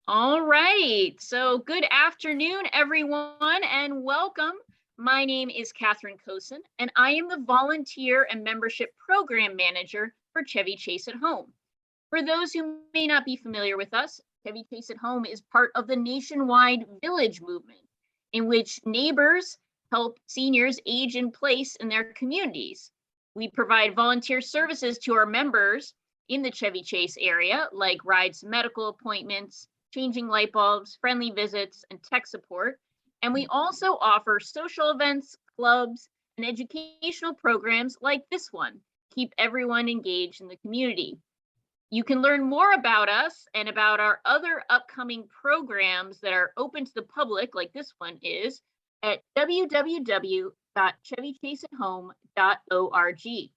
All right, so good afternoon, everyone, and welcome. My name is Catherine Cosin, and I am the Volunteer and Membership Program Manager for Chevy Chase at Home. For those who may not be familiar with us, Chevy Chase at Home is part of the nationwide Village movement, in which neighbors help seniors age in place in their communities. We provide volunteer services to our members in the Chevy Chase area, like rides to medical appointments, changing light bulbs, friendly visits, and tech support. And we also offer social events, clubs, and educational programs like this one, keep everyone engaged in the community. You can learn more about us and about our other upcoming programs that are open to the public, like this one is, at www.chevychaseathome.org.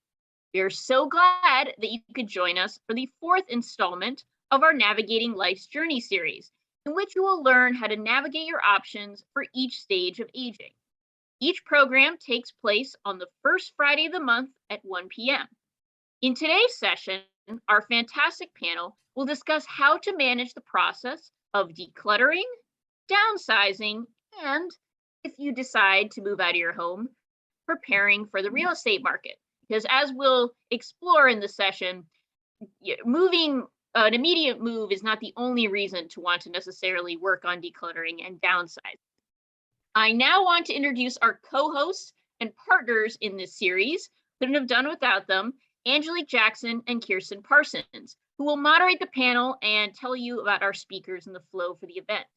We are so glad that you could join us for the fourth installment of our Navigating Life's Journey series, in which you will learn how to navigate your options for each stage of aging. Each program takes place on the first Friday of the month at 1 p.m. In today's session, our fantastic panel will discuss how to manage the process of decluttering, downsizing, and if you decide to move out of your home, preparing for the real estate market. Because as we'll explore in the session, an immediate move is not the only reason to want to necessarily work on decluttering and downsizing. I now want to introduce our co-hosts and partners in this series. Couldn't have done without them, Angelique Jackson and Kirsten Parsons, who will moderate the panel and tell you about our speakers and the flow for the event.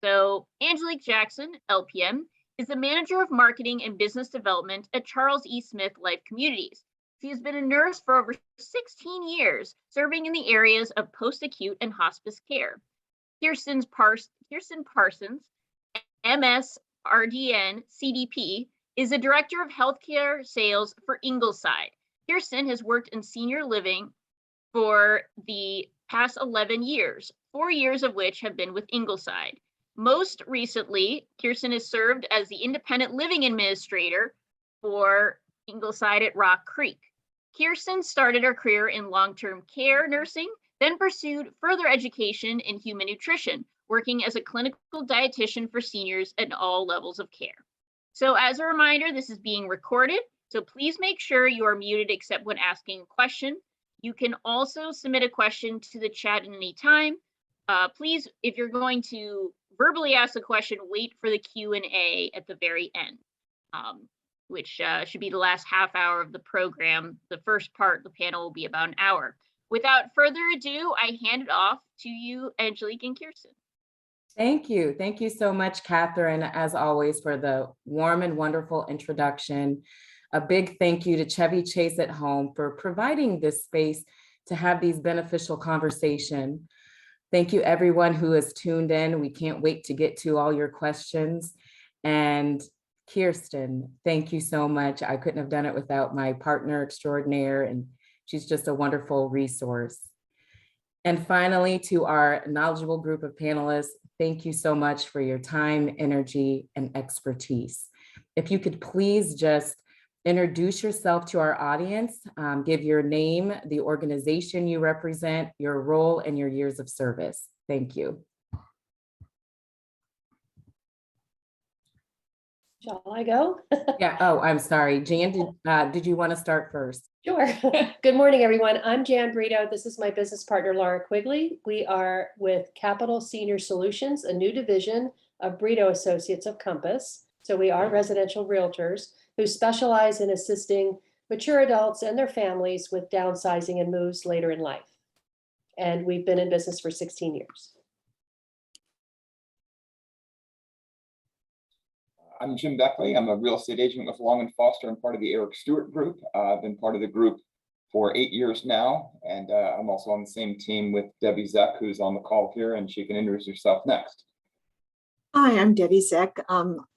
So Angelique Jackson, LPN, is the Manager of Marketing and Business Development at Charles E. Smith Life Communities. She has been a nurse for over 16 years, serving in the areas of post-acute and hospice care. Kirsten Parsons, MS, RDN, CDP, is the Director of Healthcare Sales for Ingleside. Kirsten has worked in senior living for the past 11 years, 4 years of which have been with Ingleside. Most recently, Kirsten has served as the Independent Living Administrator for Ingleside at Rock Creek. Kirsten started her career in long-term care nursing, then pursued further education in human nutrition, working as a clinical dietitian for seniors at all levels of care. So as a reminder, this is being recorded, so please make sure you are muted except when asking a question. You can also submit a question to the chat at any time. Please, if you're going to verbally ask a question, wait for the Q&A at the very end. Which should be the last half hour of the program. The first part of the panel will be about an hour. Without further ado, I hand it off to you, Angelique and Kirsten. Thank you. Thank you so much, Catherine, as always, for the warm and wonderful introduction. A big thank you to Chevy Chase at Home for providing this space to have these beneficial conversations. Thank you, everyone who has tuned in. We can't wait to get to all your questions. And Kirsten, thank you so much. I couldn't have done it without my partner extraordinaire, and she's just a wonderful resource. And finally, to our knowledgeable group of panelists, thank you so much for your time, energy, and expertise. If you could please just introduce yourself to our audience, give your name, the organization you represent, your role, and your years of service. Thank you. Shall I go? Yeah. Oh, I'm sorry. Jan, did you want to start first? Sure. Good morning, everyone. I'm Jan Brito. This is my business partner, Laura Quigley. We are with Capital Senior Solutions, a new division of Brito Associates of Compass. So we are residential realtors who specialize in assisting mature adults and their families with downsizing and moves later in life. And we've been in business for 16 years. I'm Jim Beckley. I'm a real estate agent with Long & Foster and part of the Eric Stewart group. I've been part of the group for 8 years now, and I'm also on the same team with Debbie Zech, who's on the call here, and she can introduce herself next. Hi, I'm Debbie Zech.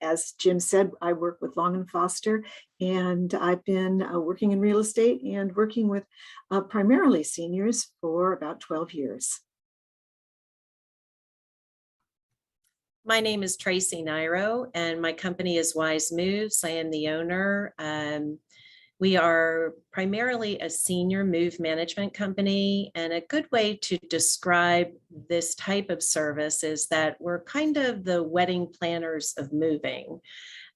As Jim said, I work with Long & Foster, and I've been working in real estate and working with primarily seniors for about 12 years. My name is Tracy Niro, and my company is Wise Moves. I am the owner. We are primarily a senior move management company, and a good way to describe this type of service is that we're kind of the wedding planners of moving.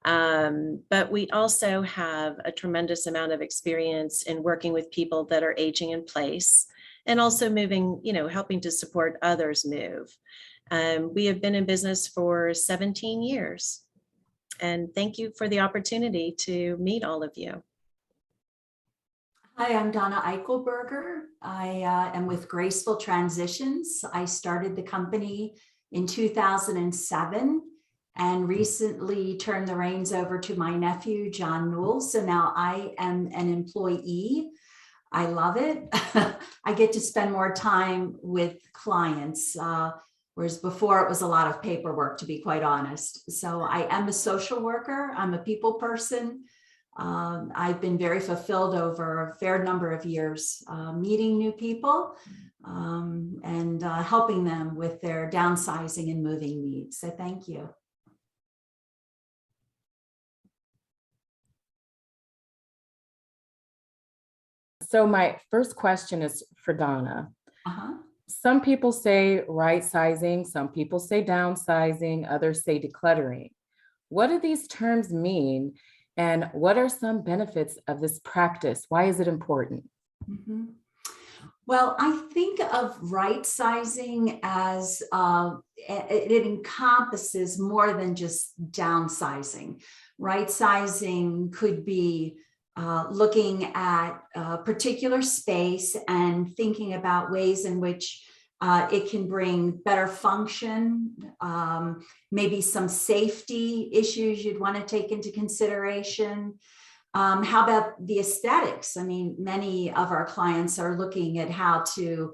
But we also have a tremendous amount of experience in working with people that are aging in place and also moving, helping to support others move. We have been in business for 17 years. And thank you for the opportunity to meet all of you. Hi, I'm Donna Eichelberger. I am with Graceful Transitions. I started the company in 2007 and recently turned the reins over to my nephew, John Newell. So now I am an employee. I love it. I get to spend more time with clients, whereas before it was a lot of paperwork, to be quite honest. So I am a social worker. I'm a people person. I've been very fulfilled over a fair number of years meeting new people and helping them with their downsizing and moving needs. So thank you. So my first question is for Donna. Some people say right sizing, some people say downsizing, others say decluttering. What do these terms mean? And what are some benefits of this practice? Why is it important? Well, I think of right sizing as it encompasses more than just downsizing. Right sizing could be looking at a particular space and thinking about ways in which it can bring better function, maybe some safety issues you'd want to take into consideration. How about the aesthetics? I mean, many of our clients are looking at how to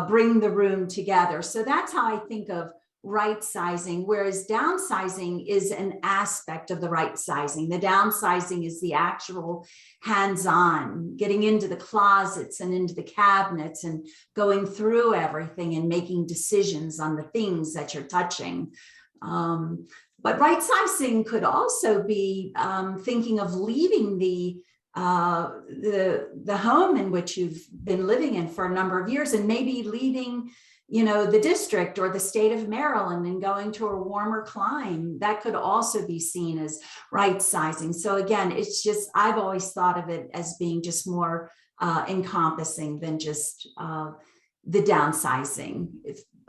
bring the room together. So that's how I think of right sizing, whereas downsizing is an aspect of the right sizing. The downsizing is the actual hands-on, getting into the closets and into the cabinets and going through everything and making decisions on the things that you're touching. But right sizing could also be thinking of leaving the home in which you've been living in for a number of years and maybe leaving the district or the state of Maryland and going to a warmer climate. That could also be seen as right sizing. So again, it's just, I've always thought of it as being just more encompassing than just the downsizing.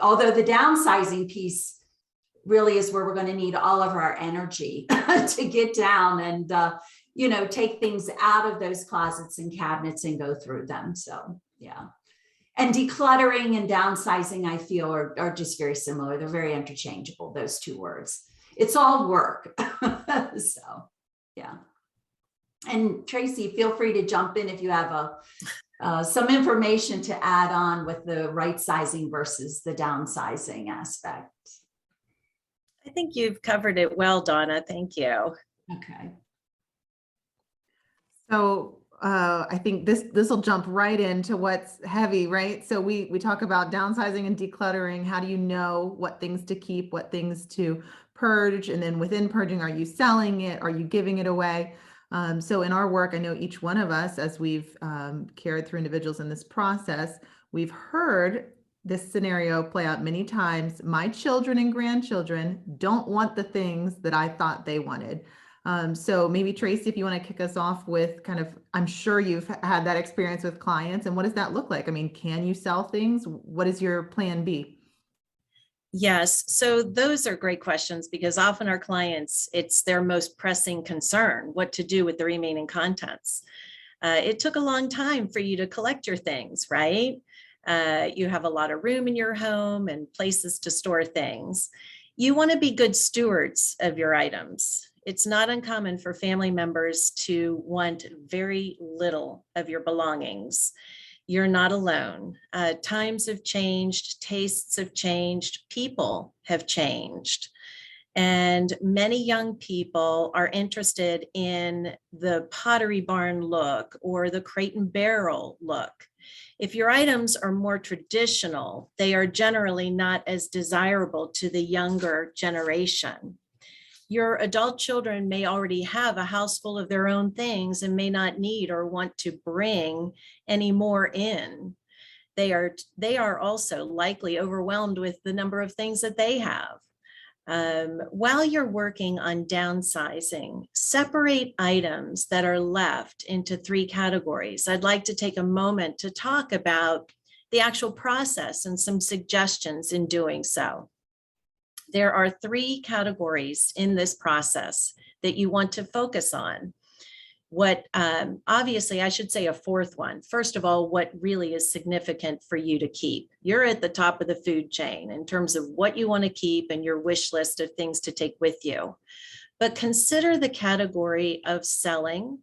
Although the downsizing piece really is where we're going to need all of our energy to get down and, take things out of those closets and cabinets and go through them. So, yeah. And decluttering and downsizing, I feel, are just very similar. They're very interchangeable, those two words. It's all work. So, yeah. And Tracy, feel free to jump in if you have some information to add on with the right sizing versus the downsizing aspect. I think you've covered it well, Donna. Thank you. Okay. So I think this will jump right into what's heavy, right? So we talk about downsizing and decluttering. How do you know what things to keep, what things to purge? And then within purging, are you selling it? Are you giving it away? So in our work, I know each one of us, as we've cared through individuals in this process, we've heard this scenario play out many times. My children and grandchildren don't want the things that I thought they wanted. So maybe Tracy, if you want to kick us off with kind of, I'm sure you've had that experience with clients, and what does that look like? I mean, can you sell things? What is your plan B? Yes, so those are great questions because often our clients, it's their most pressing concern, what to do with the remaining contents. It took a long time for you to collect your things, right? You have a lot of room in your home and places to store things. You want to be good stewards of your items. It's not uncommon for family members to want very little of your belongings. You're not alone. Times have changed, tastes have changed, people have changed. And many young people are interested in the Pottery Barn look or the Crate and Barrel look. If your items are more traditional, they are generally not as desirable to the younger generation. Your adult children may already have a house full of their own things and may not need or want to bring any more in. They are also likely overwhelmed with the number of things that they have. While you're working on downsizing, separate items that are left into 3 categories. I'd like to take a moment to talk about the actual process and some suggestions in doing so. There are 3 categories in this process that you want to focus on. What, obviously, I should say a 4th one. First of all, what really is significant for you to keep. You're at the top of the food chain in terms of what you want to keep and your wish list of things to take with you. But consider the category of selling,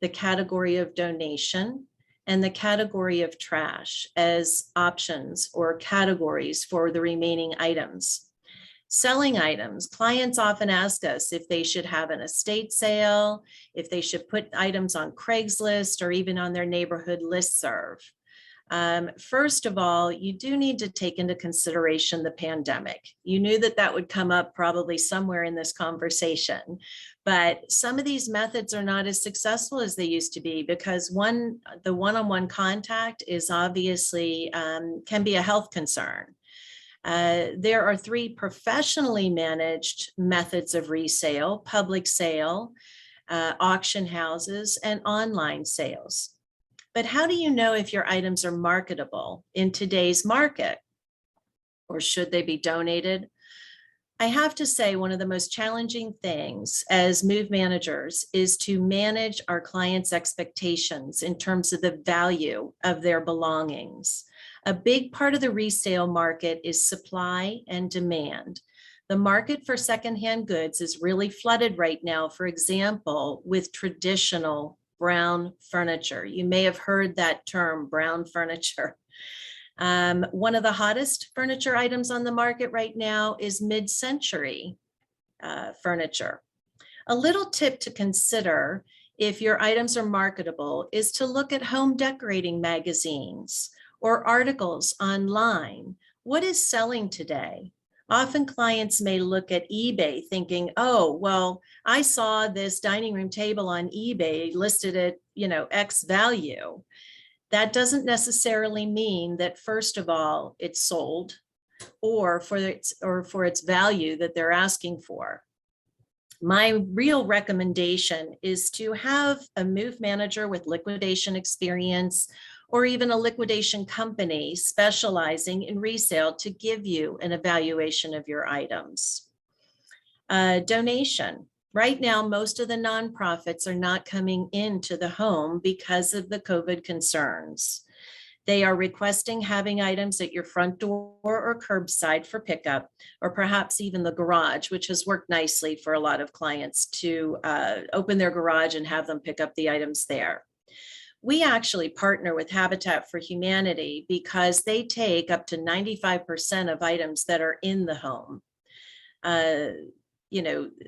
the category of donation, and the category of trash as options or categories for the remaining items. Selling items, clients often ask us if they should have an estate sale, if they should put items on Craigslist or even on their neighborhood listserv. First of all, you do need to take into consideration the pandemic. You knew that that would come up probably somewhere in this conversation, but some of these methods are not as successful as they used to be because the one-on-one contact is obviously can be a health concern. There are 3 professionally managed methods of resale: public sale, auction houses, and online sales. But how do you know if your items are marketable in today's market? Or should they be donated? I have to say, one of the most challenging things as move managers is to manage our clients' expectations in terms of the value of their belongings. A big part of the resale market is supply and demand. The market for secondhand goods is really flooded right now, for example, with traditional brown furniture. You may have heard that term, brown furniture. One of the hottest furniture items on the market right now is mid-century furniture. A little tip to consider if your items are marketable is to look at home decorating magazines or articles online. What is selling today? Often clients may look at eBay thinking, oh, well, I saw this dining room table on eBay listed at, X value. That doesn't necessarily mean that, first of all, it's sold or for its value that they're asking for. My real recommendation is to have a move manager with liquidation experience or even a liquidation company specializing in resale to give you an evaluation of your items. Donation. Right now, most of the nonprofits are not coming into the home because of the COVID concerns. They are requesting having items at your front door or curbside for pickup, or perhaps even the garage, which has worked nicely for a lot of clients to open their garage and have them pick up the items there. We actually partner with Habitat for Humanity because they take up to 95% of items that are in the home.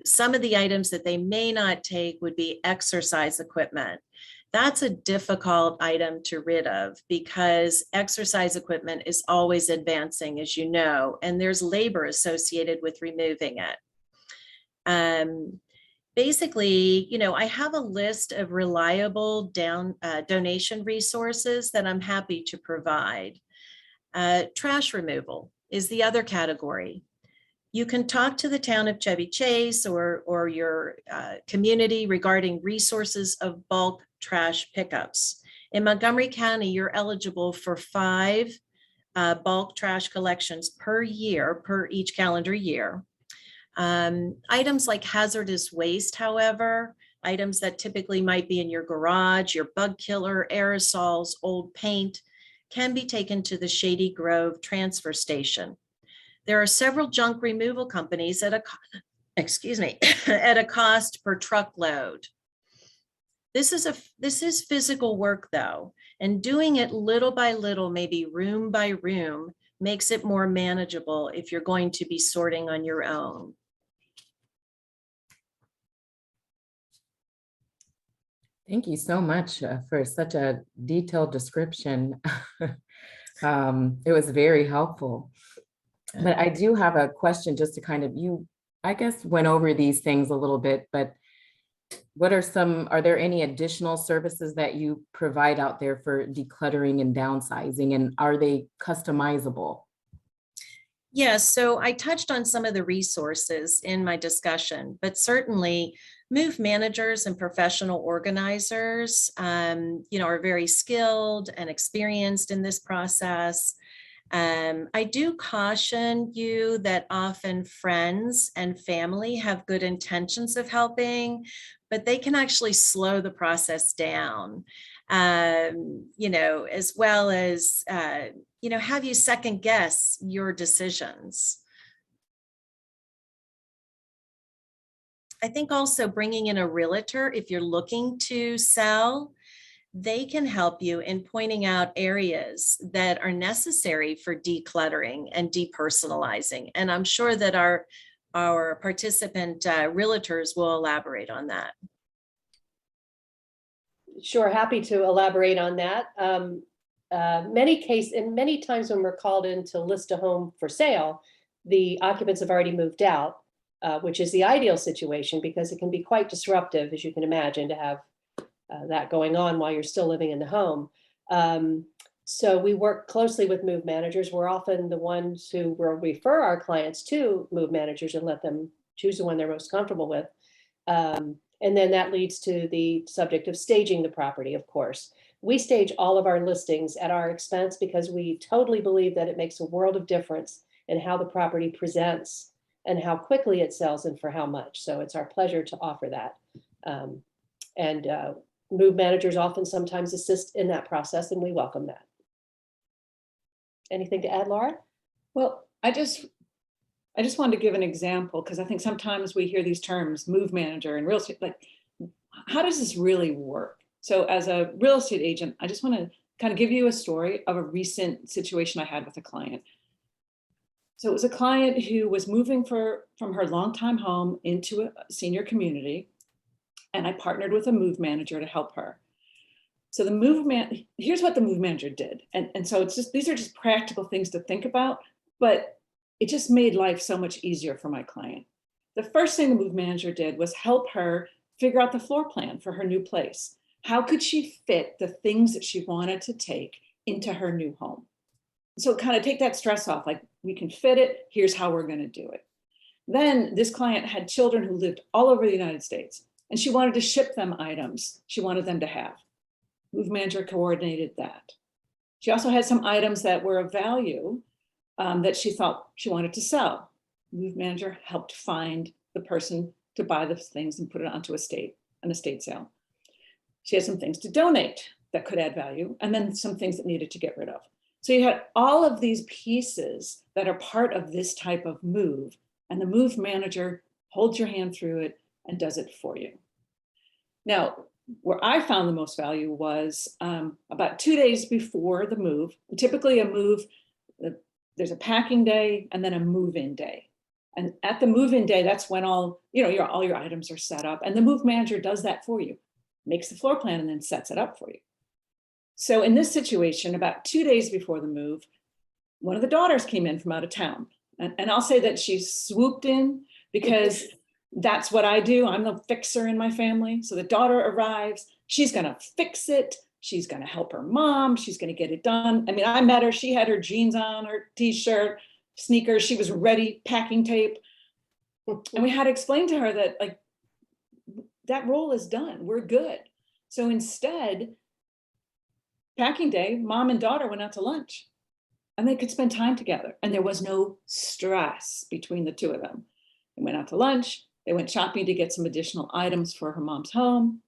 Some of the items that they may not take would be exercise equipment. That's a difficult item to rid of because exercise equipment is always advancing, as you know, and there's labor associated with removing it. Basically, I have a list of reliable donation resources that I'm happy to provide. Trash removal is the other category. You can talk to the town of Chevy Chase or your community regarding resources of bulk trash pickups. In Montgomery County, you're eligible for 5 bulk trash collections per year, per each calendar year. Items like hazardous waste, however, items that typically might be in your garage, your bug killer, aerosols, old paint, can be taken to the Shady Grove transfer station. There are several junk removal companies at a cost per truckload. This is physical work though, and doing it little by little, maybe room by room, makes it more manageable if you're going to be sorting on your own. Thank you so much for such a detailed description. It was very helpful. But I do have a question just to kind of, you I guess went over these things a little bit, but are there any additional services that you provide out there for decluttering and downsizing, and are they customizable? Yes, so I touched on some of the resources in my discussion, but certainly move managers and professional organizers, are very skilled and experienced in this process. I do caution you that often friends and family have good intentions of helping, but they can actually slow the process down, as well as, have you second guess your decisions. I think also bringing in a realtor, if you're looking to sell, they can help you in pointing out areas that are necessary for decluttering and depersonalizing. And I'm sure that our participant realtors will elaborate on that. Sure, happy to elaborate on that. Many times when we're called in to list a home for sale, the occupants have already moved out, which is the ideal situation because it can be quite disruptive, as you can imagine, to have that going on while you're still living in the home. So we work closely with move managers. We're often the ones who will refer our clients to move managers and let them choose the one they're most comfortable with. And then that leads to the subject of staging the property, of course. We stage all of our listings at our expense because we totally believe that it makes a world of difference in how the property presents and how quickly it sells and for how much. So it's our pleasure to offer that. Move managers often sometimes assist in that process, and we welcome that. Anything to add, Laura? Well, I just wanted to give an example because I think sometimes we hear these terms, move manager and real estate, like, how does this really work? So as a real estate agent, I just want to kind of give you a story of a recent situation I had with a client. So it was a client who was moving from her longtime home into a senior community, and I partnered with a move manager to help her. So here's what the move manager did. And so these are just practical things to think about, but it just made life so much easier for my client. The first thing the move manager did was help her figure out the floor plan for her new place. How could she fit the things that she wanted to take into her new home? So kind of take that stress off, like we can fit it, here's how we're going to do it. Then this client had children who lived all over the United States, and she wanted to ship them items she wanted them to have. Move manager coordinated that. She also had some items that were of value that she thought she wanted to sell. Move manager helped find the person to buy those things and put it onto an estate sale. She had some things to donate that could add value, and then some things that needed to get rid of. So you had all of these pieces that are part of this type of move, and the move manager holds your hand through it and does it for you. Now, where I found the most value was about 2 days before the move. Typically a move, there's a packing day and then a move-in day. And at the move-in day, that's when all your items are set up, and the move manager does that for you, makes the floor plan and then sets it up for you. So in this situation, about 2 days before the move, one of the daughters came in from out of town. And I'll say that she swooped in because that's what I do. I'm the fixer in my family. So the daughter arrives, she's going to fix it. She's going to help her mom. She's going to get it done. I mean, I met her. She had her jeans on, her t-shirt, sneakers. She was ready, packing tape. And we had to explain to her that, like, that role is done. We're good. So instead, packing day, mom and daughter went out to lunch and they could spend time together. And there was no stress between the two of them. They went out to lunch. They went shopping to get some additional items for her mom's home.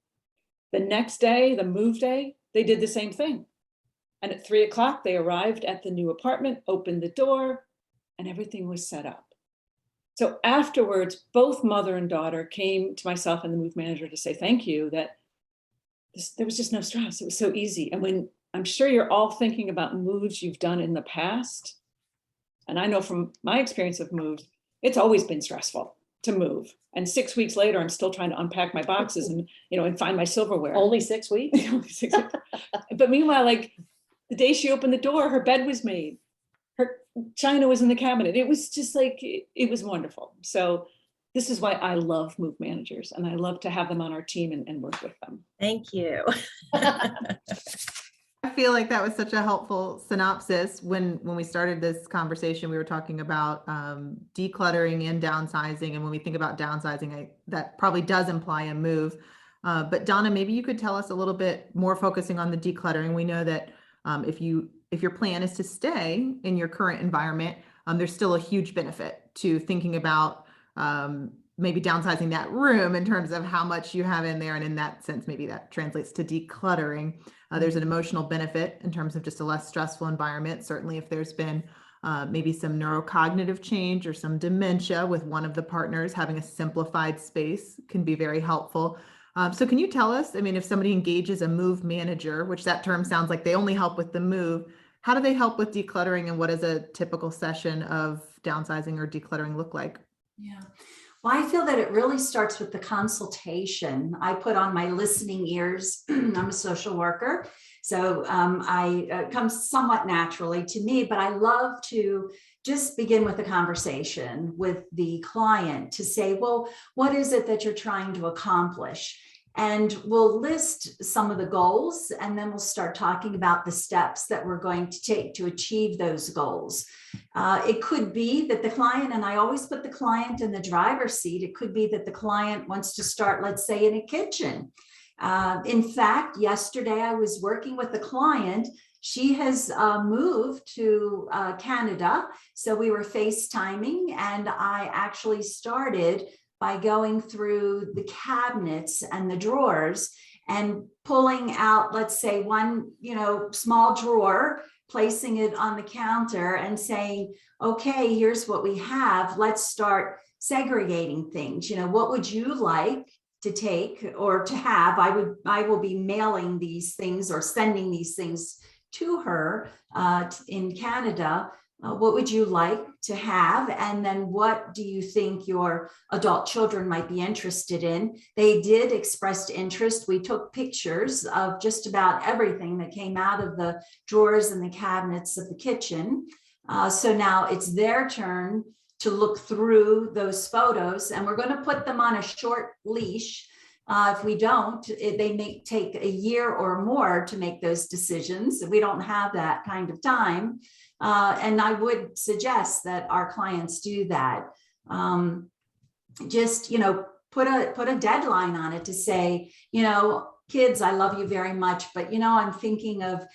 The next day, the move day, they did the same thing. And at 3 o'clock, they arrived at the new apartment, opened the door, and everything was set up. So afterwards, both mother and daughter came to myself and the move manager to say thank you, that there was just no stress. It was so easy. And when I'm sure you're all thinking about moves you've done in the past, and I know from my experience of moves, it's always been stressful to move. And 6 weeks later, I'm still trying to unpack my boxes and find my silverware. Only 6 weeks? Only 6 weeks. But meanwhile, like the day she opened the door, her bed was made. Her china was in the cabinet. It was just like, it was wonderful. So this is why I love move managers, and I love to have them on our team and work with them. Thank you. I feel like that was such a helpful synopsis. When we started this conversation, we were talking about decluttering and downsizing. And when we think about downsizing, that probably does imply a move. But Donna, maybe you could tell us a little bit more focusing on the decluttering. We know that if your plan is to stay in your current environment, there's still a huge benefit to thinking about maybe downsizing that room in terms of how much you have in there. And in that sense, maybe that translates to decluttering. There's an emotional benefit in terms of just a less stressful environment. Certainly if there's been maybe some neurocognitive change or some dementia with one of the partners, having a simplified space can be very helpful. So can you tell us, I mean, if somebody engages a move manager, which that term sounds like they only help with the move, how do they help with decluttering, and what does a typical session of downsizing or decluttering look like? Yeah. Well, I feel that it really starts with the consultation. I put on my listening ears. I'm a social worker, so it comes somewhat naturally to me, but I love to just begin with a conversation with the client to say, well, what is it that you're trying to accomplish? And we'll list some of the goals, and then we'll start talking about the steps that we're going to take to achieve those goals. It could be that the client, and I always put the client in the driver's seat, it could be that the client wants to start, let's say, in a kitchen. In fact, yesterday I was working with a client. She has moved to Canada, so we were FaceTiming, and I actually started by going through the cabinets and the drawers and pulling out, let's say, one, small drawer, placing it on the counter and saying, okay, here's what we have. Let's start segregating things. What would you like to take or to have? I will be mailing these things or sending these things to her in Canada. What would you like to have? And then what do you think your adult children might be interested in? They did express interest. We took pictures of just about everything that came out of the drawers and the cabinets of the kitchen. So now it's their turn to look through those photos, and we're going to put them on a short leash. If we don't, they may take a year or more to make those decisions. We don't have that kind of time. And I would suggest that our clients do that. Just, put a deadline on it to say, kids, I love you very much, but, I'm thinking of,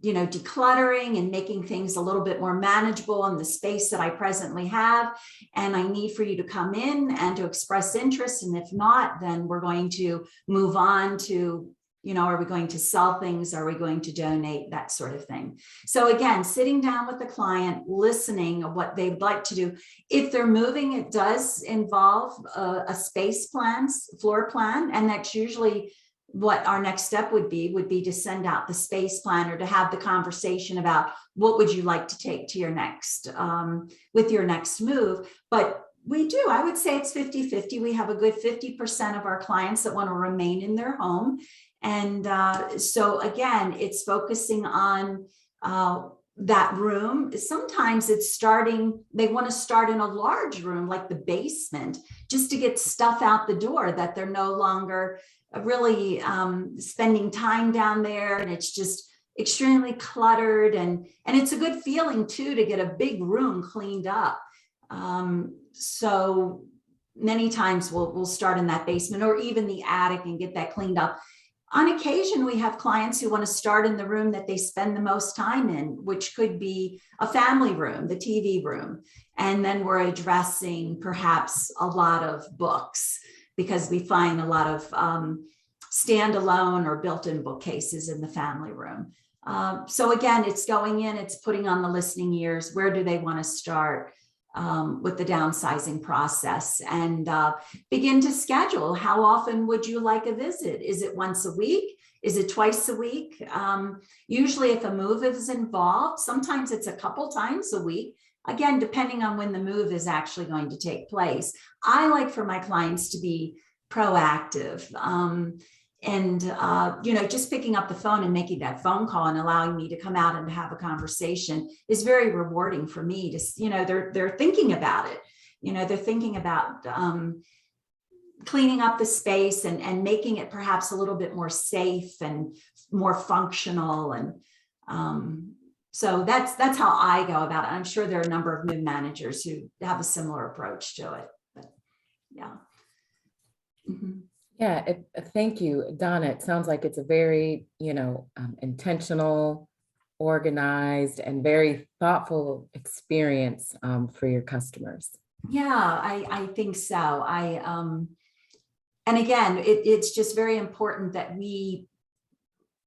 decluttering and making things a little bit more manageable in the space that I presently have. And I need for you to come in and to express interest. And if not, then we're going to move on to, are we going to sell things? Are we going to donate? That sort of thing. So again, sitting down with the client, listening of what they'd like to do. If they're moving, it does involve a space floor plan. And that's usually what our next step would be to send out the space plan, or to have the conversation about what would you like to take to your next, with your next move. But I would say it's 50-50. We have a good 50% of our clients that want to remain in their home. And so again, it's focusing on that room. Sometimes they want to start in a large room like the basement, just to get stuff out the door that they're no longer really spending time down there, and it's just extremely cluttered, and it's a good feeling too to get a big room cleaned up. So many times we'll start in that basement or even the attic and get that cleaned up. On occasion, we have clients who want to start in the room that they spend the most time in, which could be a family room, the TV room. And then we're addressing perhaps a lot of books, because we find a lot of standalone or built-in bookcases in the family room. So again, it's going in, it's putting on the listening ears. Where do they want to start with the downsizing process, and begin to schedule. How often would you like a visit? Is it once a week? Is it twice a week? Usually if a move is involved, sometimes it's a couple times a week. Again, depending on when the move is actually going to take place. I like for my clients to be proactive. Just picking up the phone and making that phone call and allowing me to come out and have a conversation is very rewarding for me to, they're thinking about it. You know, they're thinking about cleaning up the space and making it perhaps a little bit more safe and more functional. And so that's how I go about it. I'm sure there are a number of move managers who have a similar approach to it, but yeah. Mm-hmm. Yeah, thank you, Donna. It sounds like it's a very, intentional, organized, and very thoughtful experience for your customers. Yeah, I think so. And again, it's just very important that we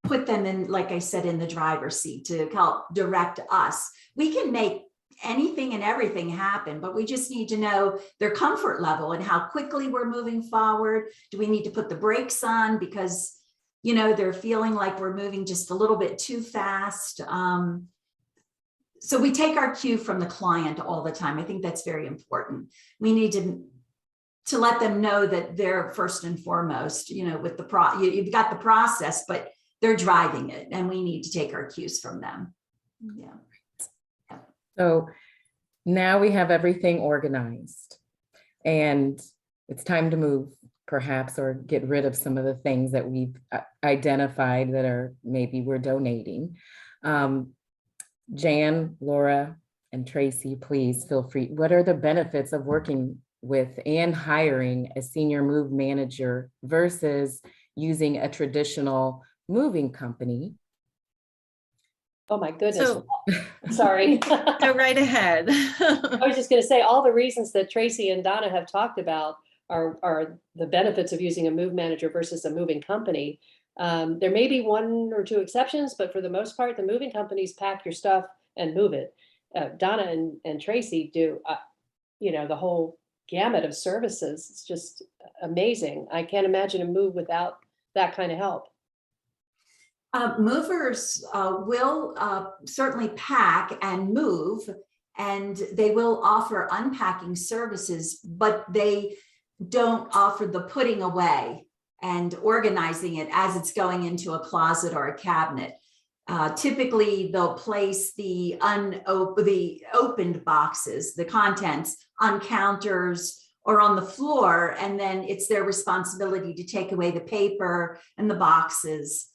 put them in, like I said, in the driver's seat to help direct us. We can make anything and everything happen, but we just need to know their comfort level and how quickly we're moving forward. Do we need to put the brakes on because, they're feeling like we're moving just a little bit too fast? So we take our cue from the client all the time. I think that's very important. We need to let them know that they're first and foremost, with you've got the process, but they're driving it, and we need to take our cues from them. Yeah. So now we have everything organized, and it's time to move, perhaps, or get rid of some of the things that we've identified that are maybe we're donating. Jan, Laura, and Tracy, please feel free. What are the benefits of working with and hiring a senior move manager versus using a traditional moving company? Oh my goodness. So Sorry. go right ahead. I was just going to say all the reasons that Tracy and Donna have talked about are the benefits of using a move manager versus a moving company. There may be one or two exceptions, but for the most part, the moving companies pack your stuff and move it. Donna and Tracy do, the whole gamut of services. It's just amazing. I can't imagine a move without that kind of help. Movers will certainly pack and move, and they will offer unpacking services, but they don't offer the putting away and organizing it as it's going into a closet or a cabinet. Typically, they'll place the opened boxes, the contents, on counters or on the floor, and then it's their responsibility to take away the paper and the boxes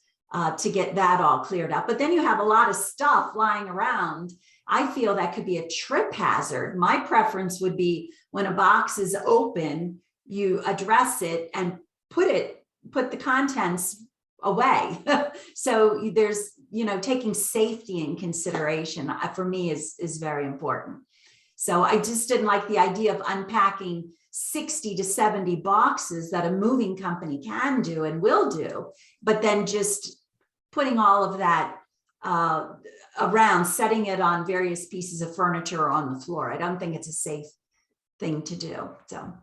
to get that all cleared up. But then you have a lot of stuff lying around. I feel that could be a trip hazard. My preference would be when a box is open, you address it and put the contents away. So there's, taking safety in consideration for me is very important. So I just didn't like the idea of unpacking 60 to 70 boxes that a moving company can do and will do, but then just putting all of that around, setting it on various pieces of furniture or on the floor. I don't think it's a safe thing to do. So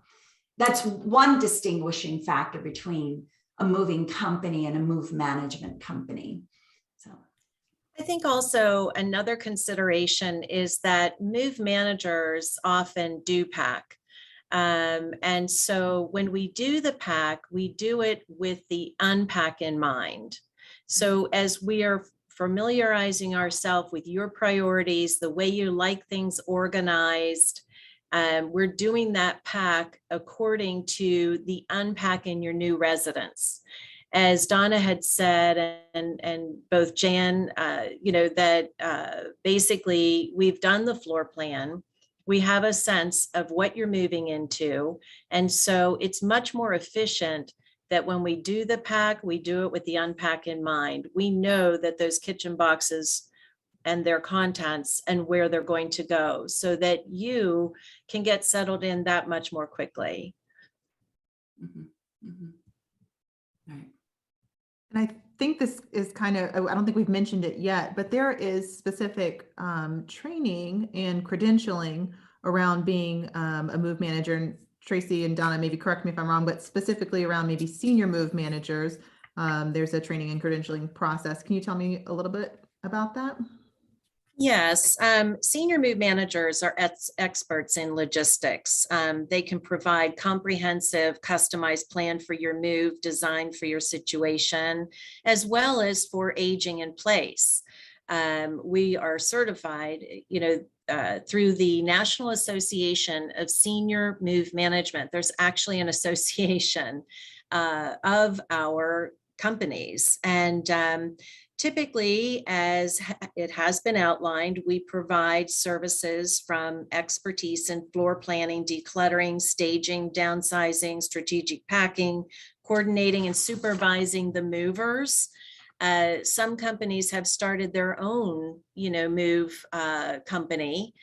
that's one distinguishing factor between a moving company and a move management company. So I think also another consideration is that move managers often do pack. And so when we do the pack, we do it with the unpack in mind. So as we are familiarizing ourselves with your priorities, the way you like things organized, we're doing that pack according to the unpack in your new residence. As Donna had said, and both Jan, basically we've done the floor plan. We have a sense of what you're moving into. And so it's much more efficient that when we do the pack, we do it with the unpack in mind. We know that those kitchen boxes and their contents and where they're going to go so that you can get settled in that much more quickly. Mm-hmm. Mm-hmm. Right. And I think this is kind of, I don't think we've mentioned it yet, but there is specific training and credentialing around being a move manager. And Tracy and Donna, maybe correct me if I'm wrong, but specifically around maybe senior move managers, there's a training and credentialing process. Can you tell me a little bit about that? Yes, senior move managers are experts in logistics. They can provide comprehensive, customized plan for your move, designed for your situation, as well as for aging in place. We are certified, through the National Association of Senior Move Management. There's actually an association of our companies. And typically, as it has been outlined, we provide services from expertise in floor planning, decluttering, staging, downsizing, strategic packing, coordinating and supervising the movers. Some companies have started their own, move company.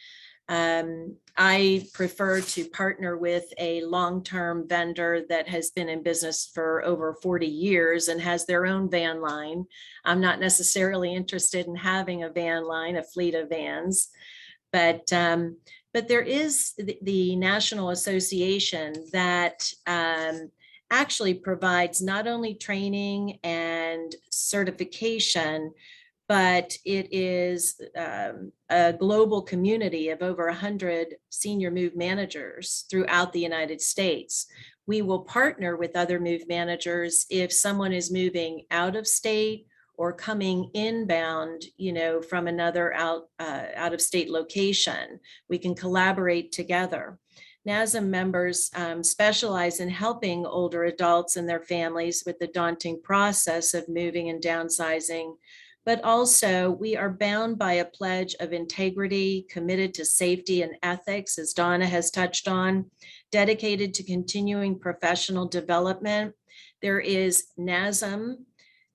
I prefer to partner with a long-term vendor that has been in business for over 40 years and has their own van line. I'm not necessarily interested in having a van line, a fleet of vans, but there is the National Association that actually provides not only training and certification, but it is a global community of over 100 senior move managers throughout the United States. We will partner with other move managers if someone is moving out of state or coming inbound, from another out of state location. We can collaborate together. NASM members specialize in helping older adults and their families with the daunting process of moving and downsizing. But also, we are bound by a pledge of integrity, committed to safety and ethics, as Donna has touched on, dedicated to continuing professional development. There is NASM,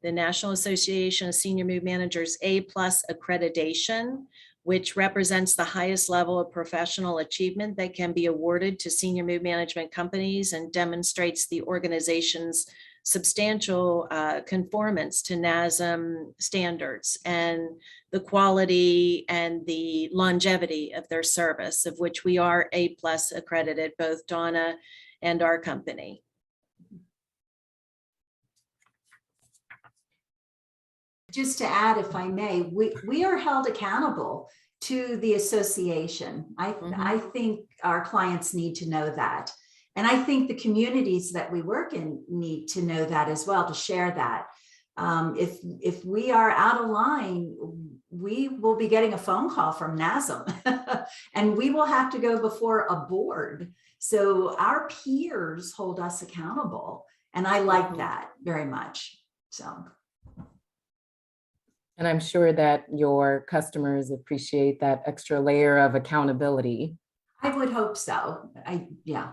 the National Association of Senior Move Managers A+ accreditation, which represents the highest level of professional achievement that can be awarded to senior move management companies and demonstrates the organization's substantial conformance to NASM standards and the quality and the longevity of their service, of which we are A+ accredited, both Donna and our company. Just to add, if I may, we are held accountable to the association. I think our clients need to know that. And I think the communities that we work in need to know that as well, to share that. If we are out of line, we will be getting a phone call from NASM and we will have to go before a board. So our peers hold us accountable. And I like that very much. So. And I'm sure that your customers appreciate that extra layer of accountability. I would hope so. Yeah.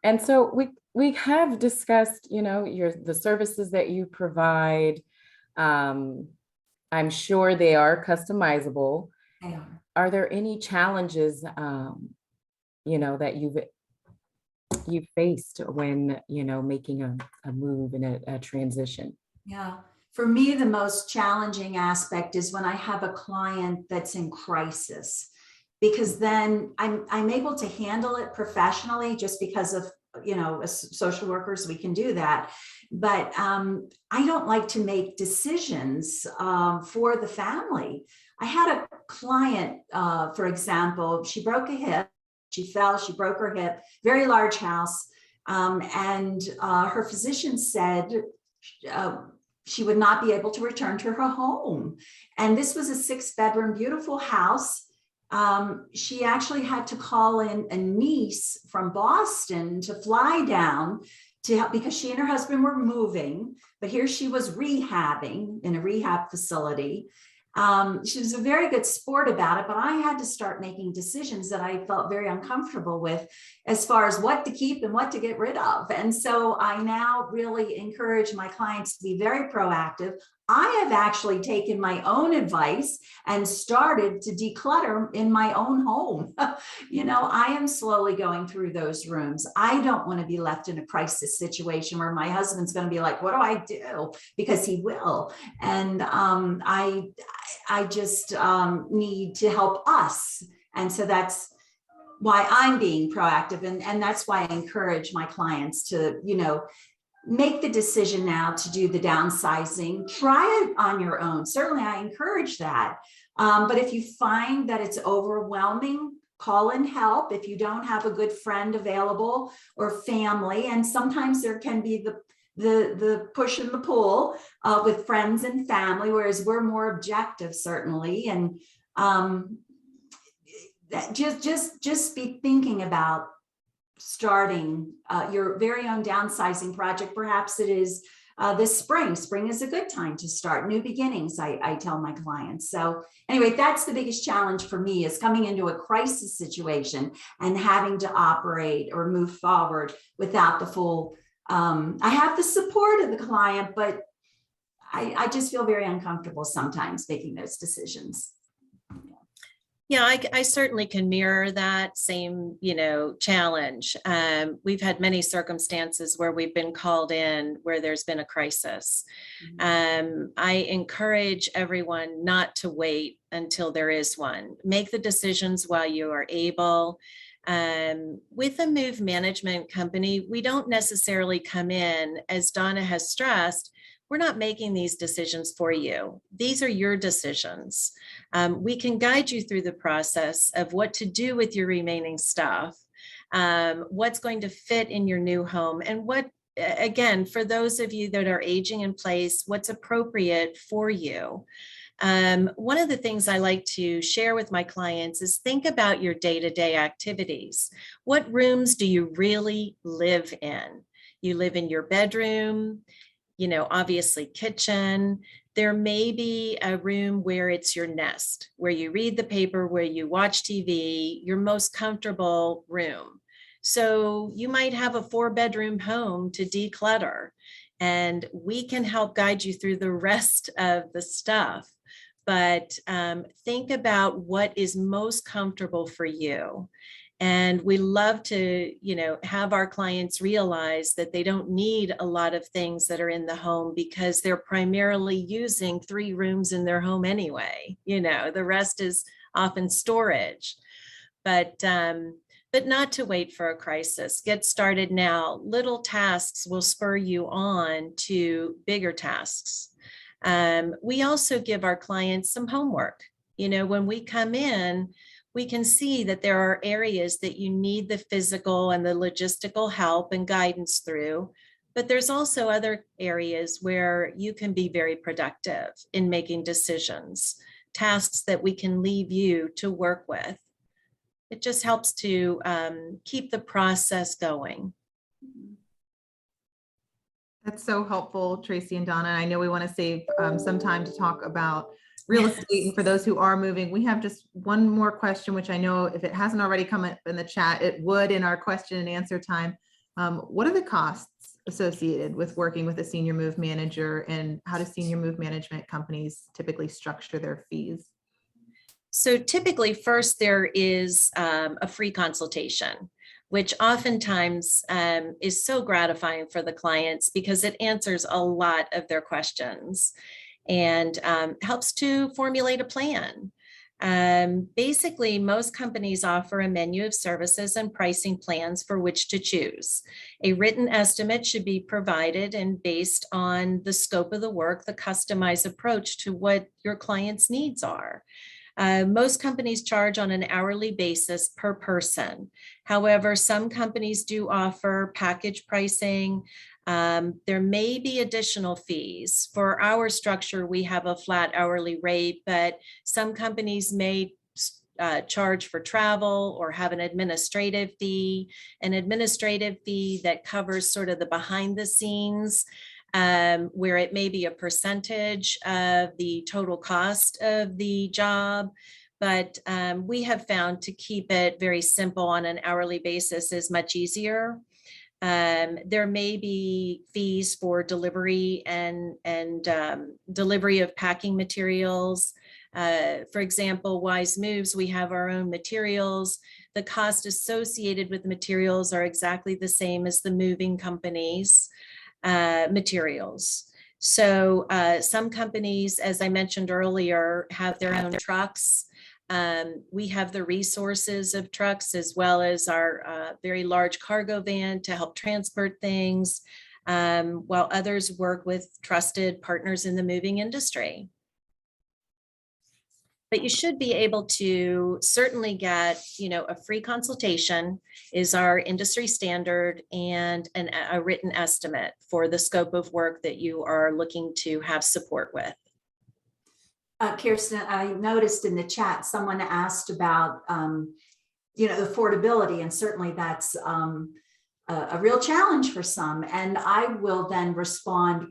And so we have discussed, the services that you provide. I'm sure they are customizable. They are. Are there any challenges, that you've faced when, making a move and a transition? Yeah. For me, the most challenging aspect is when I have a client that's in crisis, because then I'm able to handle it professionally just because of, as social workers, we can do that. But I don't like to make decisions for the family. I had a client, for example, she broke a hip, she fell, she broke her hip, very large house. And her physician said, she would not be able to return to her home. And this was a 6-bedroom, beautiful house. She actually had to call in a niece from Boston to fly down to help, because she and her husband were moving, but here she was rehabbing in a rehab facility. She was a very good sport about it, but I had to start making decisions that I felt very uncomfortable with as far as what to keep and what to get rid of. And so I now really encourage my clients to be very proactive. I have actually taken my own advice and started to declutter in my own home. I am slowly going through those rooms. I don't want to be left in a crisis situation where my husband's going to be like, what do I do? Because he will. And I just need to help us. And so that's why I'm being proactive. And that's why I encourage my clients to, make the decision now to do the downsizing. Try it on your own. Certainly, I encourage that. But if you find that it's overwhelming, call in help. If you don't have a good friend available or family, and sometimes there can be the push and the pull with friends and family, whereas we're more objective, certainly. And that just be thinking about starting your very own downsizing project. Perhaps it is this spring. Spring is a good time to start new beginnings, I tell my clients. So anyway, that's the biggest challenge for me, is coming into a crisis situation and having to operate or move forward without the full, I have the support of the client, but I just feel very uncomfortable sometimes making those decisions. Yeah, I certainly can mirror that same, challenge. We've had many circumstances where we've been called in where there's been a crisis. I encourage everyone not to wait until there is one. Make the decisions while you are able. With a move management company, we don't necessarily come in, as Donna has stressed, we're not making these decisions for you. These are your decisions. We can guide you through the process of what to do with your remaining stuff, what's going to fit in your new home, and what, again, for those of you that are aging in place, what's appropriate for you. One of the things I like to share with my clients is think about your day-to-day activities. What rooms do you really live in? You live in your bedroom, obviously kitchen. There may be a room where it's your nest, where you read the paper, where you watch TV, your most comfortable room. So you might have a 4-bedroom home to declutter, and we can help guide you through the rest of the stuff. But think about what is most comfortable for you. And we love to, have our clients realize that they don't need a lot of things that are in the home because they're primarily using 3 rooms in their home anyway. The rest is often storage. But not to wait for a crisis. Get started now. Little tasks will spur you on to bigger tasks. We also give our clients some homework. When we come in, we can see that there are areas that you need the physical and the logistical help and guidance through, but there's also other areas where you can be very productive in making decisions, tasks that we can leave you to work with. It just helps to keep the process going. That's so helpful, Tracy and Donna. I know we want to save some time to talk about real estate. And for those who are moving, we have just one more question, which I know if it hasn't already come up in the chat, it would in our question and answer time. What are the costs associated with working with a senior move manager, and how do senior move management companies typically structure their fees? So typically first there is a free consultation, which oftentimes is so gratifying for the clients because it answers a lot of their questions and helps to formulate a plan. Basically, most companies offer a menu of services and pricing plans for which to choose. A written estimate should be provided and based on the scope of the work, the customized approach to what your client's needs are. Most companies charge on an hourly basis per person. However, some companies do offer package pricing. There may be additional fees. For our structure, we have a flat hourly rate, but some companies may charge for travel or have an administrative fee that covers sort of the behind the scenes, where it may be a percentage of the total cost of the job. But we have found to keep it very simple on an hourly basis is much easier. There may be fees for delivery and delivery of packing materials. For example, Wise Moves, we have our own materials. The cost associated with the materials are exactly the same as the moving companies' materials. So some companies, as I mentioned earlier, have their own trucks. We have the resources of trucks as well as our very large cargo van to help transport things, while others work with trusted partners in the moving industry. But you should be able to certainly get, a free consultation is our industry standard, and a written estimate for the scope of work that you are looking to have support with. Kirsten, I noticed in the chat, someone asked about, affordability, and certainly that's a real challenge for some. And I will then respond,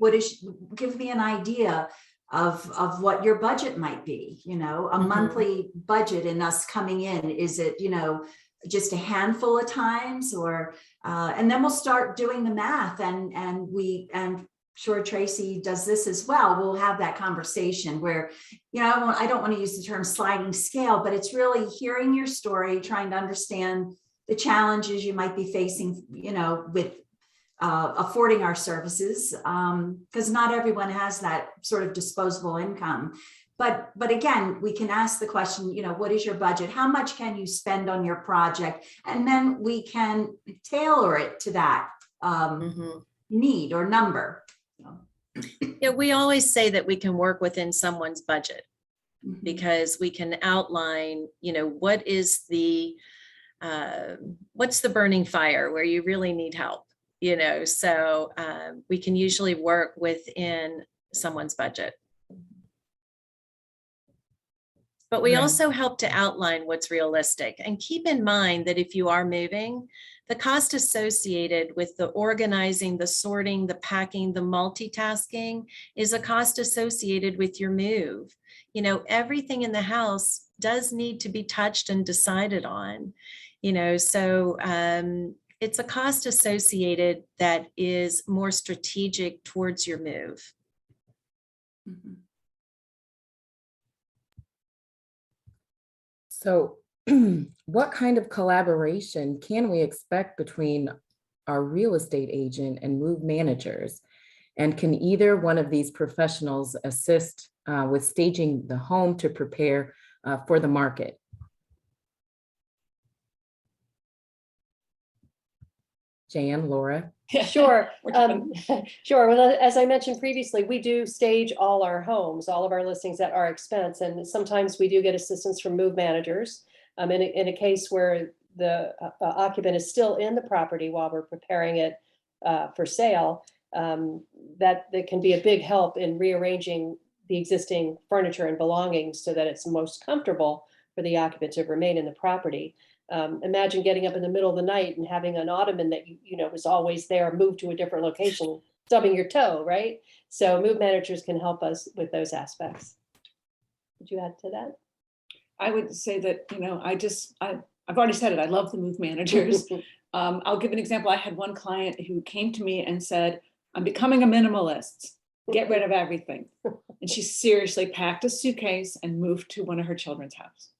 give me an idea of what your budget might be, a monthly budget and us coming in. Is it, just a handful of times, or, and then we'll start doing the math, and sure Tracy does this as well. We'll have that conversation where, I don't want to use the term sliding scale, but it's really hearing your story, trying to understand the challenges you might be facing, with affording our services, because not everyone has that sort of disposable income. But again, we can ask the question, what is your budget? How much can you spend on your project? And then we can tailor it to that need or number. Yeah, we always say that we can work within someone's budget because we can outline, what is what's the burning fire where you really need help, so we can usually work within someone's budget. But we also help to outline what's realistic, and keep in mind that if you are moving, the cost associated with the organizing, the sorting, the packing, the multitasking is a cost associated with your move. Everything in the house does need to be touched and decided on, so it's a cost associated that is more strategic towards your move. So what kind of collaboration can we expect between our real estate agent and move managers? And can either one of these professionals assist with staging the home to prepare for the market? Jan, Laura? Sure. Sure. Well, as I mentioned previously, we do stage all our homes, all of our listings at our expense. And sometimes we do get assistance from move managers. In a case where the occupant is still in the property while we're preparing it for sale, that can be a big help in rearranging the existing furniture and belongings so that it's most comfortable for the occupant to remain in the property. Imagine getting up in the middle of the night and having an ottoman that was always there moved to a different location, stubbing your toe, right? So move managers can help us with those aspects. Would you add to that? I would say that, I've already said it. I love the move managers. I'll give an example. I had one client who came to me and said, I'm becoming a minimalist. Get rid of everything. And she seriously packed a suitcase and moved to one of her children's house.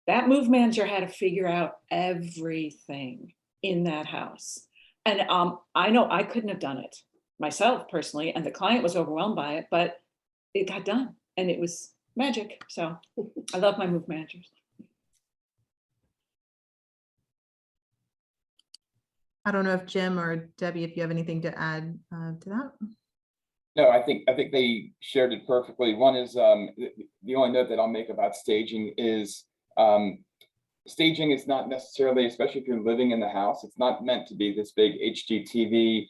That move manager had to figure out everything in that house. And I know I couldn't have done it myself personally, and the client was overwhelmed by it, but it got done and it was magic. So I love my move managers. I don't know if Jim or Debbie, if you have anything to add to that. No, I think they shared it perfectly. One is the only note that I'll make about staging is staging is not necessarily, especially if you're living in the house, it's not meant to be this big HGTV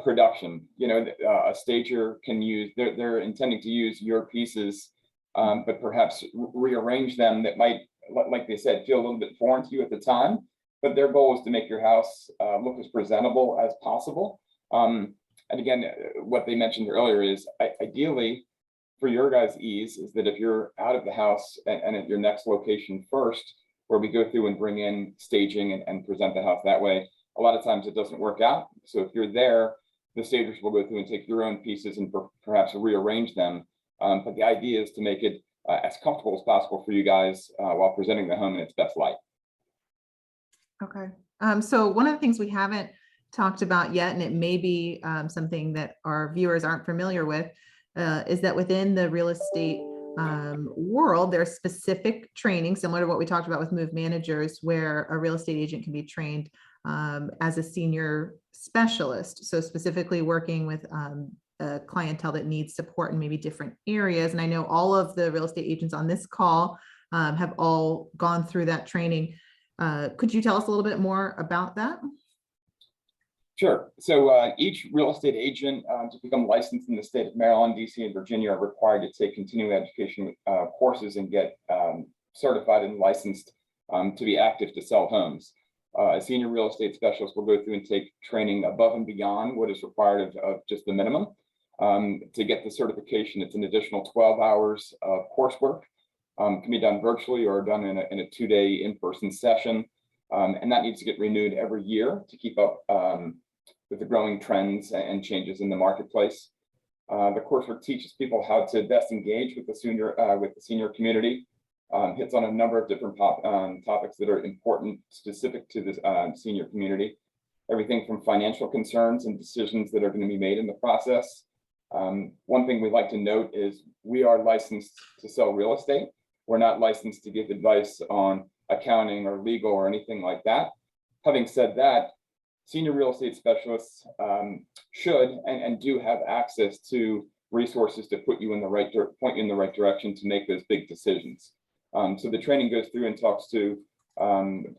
production. A stager can use, they're intending to use your pieces, but perhaps rearrange them that might, like they said, feel a little bit foreign to you at the time. But their goal is to make your house look as presentable as possible. And again, what they mentioned earlier is ideally, for your guys' ease, is that if you're out of the house and at your next location first, where we go through and bring in staging and present the house that way, a lot of times it doesn't work out. So if you're there, the stagers will go through and take your own pieces and perhaps rearrange them. But the idea is to make it as comfortable as possible for you guys while presenting the home in its best light. Okay. So one of the things we haven't talked about yet, and it may be something that our viewers aren't familiar with, is that within the real estate world, there's specific training similar to what we talked about with move managers, where a real estate agent can be trained as a senior specialist. So specifically working with a clientele that needs support in maybe different areas. And I know all of the real estate agents on this call have all gone through that training. Could you tell us a little bit more about that? Sure. So each real estate agent to become licensed in the state of Maryland, DC, and Virginia are required to take continuing education courses and get certified and licensed to be active to sell homes. A senior real estate specialist will go through and take training above and beyond what is required of just the minimum. To get the certification, it's an additional 12 hours of coursework. Can be done virtually or done in a 2-day in-person session. And that needs to get renewed every year to keep up with the growing trends and changes in the marketplace. The coursework teaches people how to best engage with the senior community. Hits on a number of different topics that are important, specific to the senior community. Everything from financial concerns and decisions that are going to be made in the process. One thing we'd like to note is we are licensed to sell real estate. We're not licensed to give advice on accounting or legal or anything like that. Having said that, senior real estate specialists should and do have access to resources to put you in the right point you in the right direction to make those big decisions. So the training goes through and talks to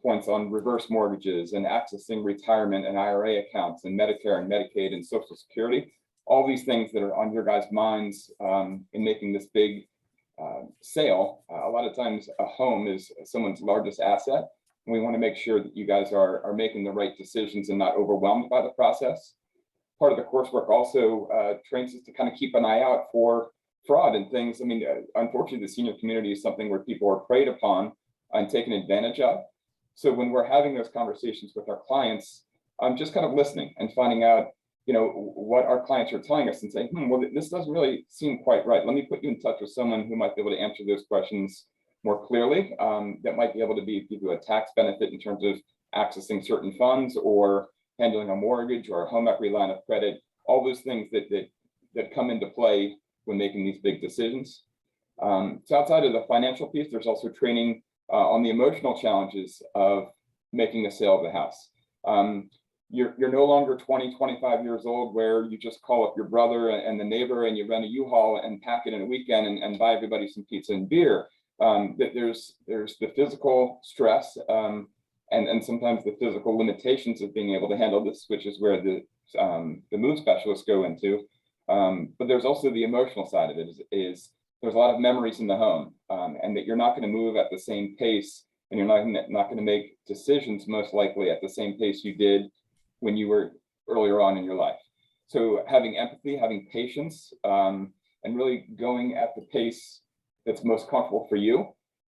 points on reverse mortgages and accessing retirement and IRA accounts and Medicare and Medicaid and Social Security. All these things that are on your guys' minds in making this big sale. A lot of times a home is someone's largest asset. And we want to make sure that you guys are making the right decisions and not overwhelmed by the process. Part of the coursework also trains us to kind of keep an eye out for fraud and things. I mean, unfortunately, the senior community is something where people are preyed upon and taken advantage of. So when we're having those conversations with our clients, I'm just kind of listening and finding out, you know, what our clients are telling us and saying, well, this doesn't really seem quite right. Let me put you in touch with someone who might be able to answer those questions more clearly. That might be able to give you a tax benefit in terms of accessing certain funds or handling a mortgage or a home equity line of credit. All those things that come into play when making these big decisions. So outside of the financial piece, there's also training on the emotional challenges of making a sale of the house. You're no longer 20, 25 years old where you just call up your brother and the neighbor and you rent a U-Haul and pack it in a weekend and buy everybody some pizza and beer. There's the physical stress and sometimes the physical limitations of being able to handle this, which is where the move specialists go into. But there's also the emotional side of it is there's a lot of memories in the home and that you're not going to move at the same pace and you're not going to make decisions most likely at the same pace you did when you were earlier on in your life. So having empathy, having patience, and really going at the pace that's most comfortable for you.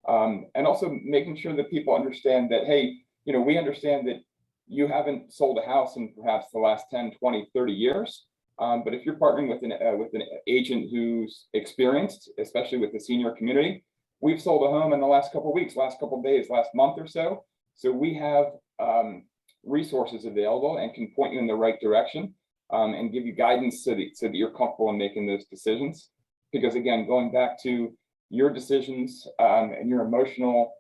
And also making sure that people understand that, hey, you know, we understand that you haven't sold a house in perhaps the last 10, 20, 30 years. But if you're partnering with an agent who's experienced, especially with the senior community, we've sold a home in the last couple of weeks, last couple of days, last month or so. So we have resources available and can point you in the right direction and give you guidance so that you're comfortable in making those decisions. Because again, going back to your decisions and your emotional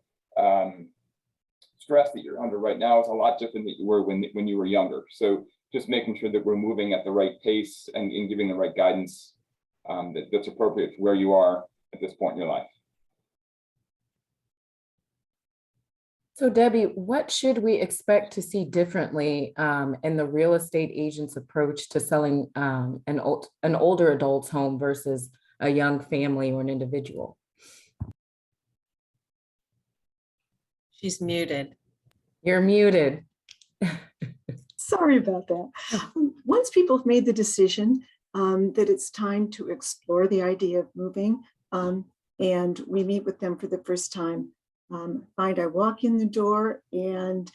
stress that you're under right now is a lot different than you were when you were younger. So just making sure that we're moving at the right pace and giving the right guidance that's appropriate for where you are at this point in your life. So Debbie, what should we expect to see differently in the real estate agent's approach to selling an older adult's home versus a young family or an individual? She's muted. You're muted. Sorry about that. Once people have made the decision that it's time to explore the idea of moving, and we meet with them for the first time, I walk in the door and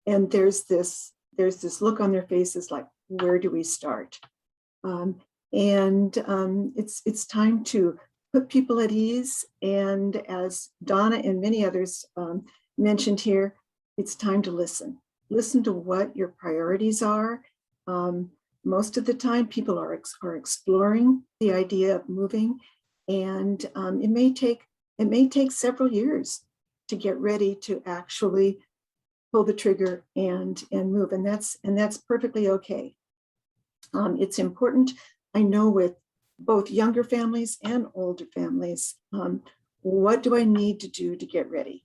there's this look on their faces like, where do we start? It's time to put people at ease. And as Donna and many others mentioned here, it's time to listen. Listen to what your priorities are. Most of the time, people are exploring the idea of moving, and it may take several years to get ready to actually pull the trigger and move, and that's perfectly okay. It's important, I know, with both younger families and older families. What do I need to do to get ready?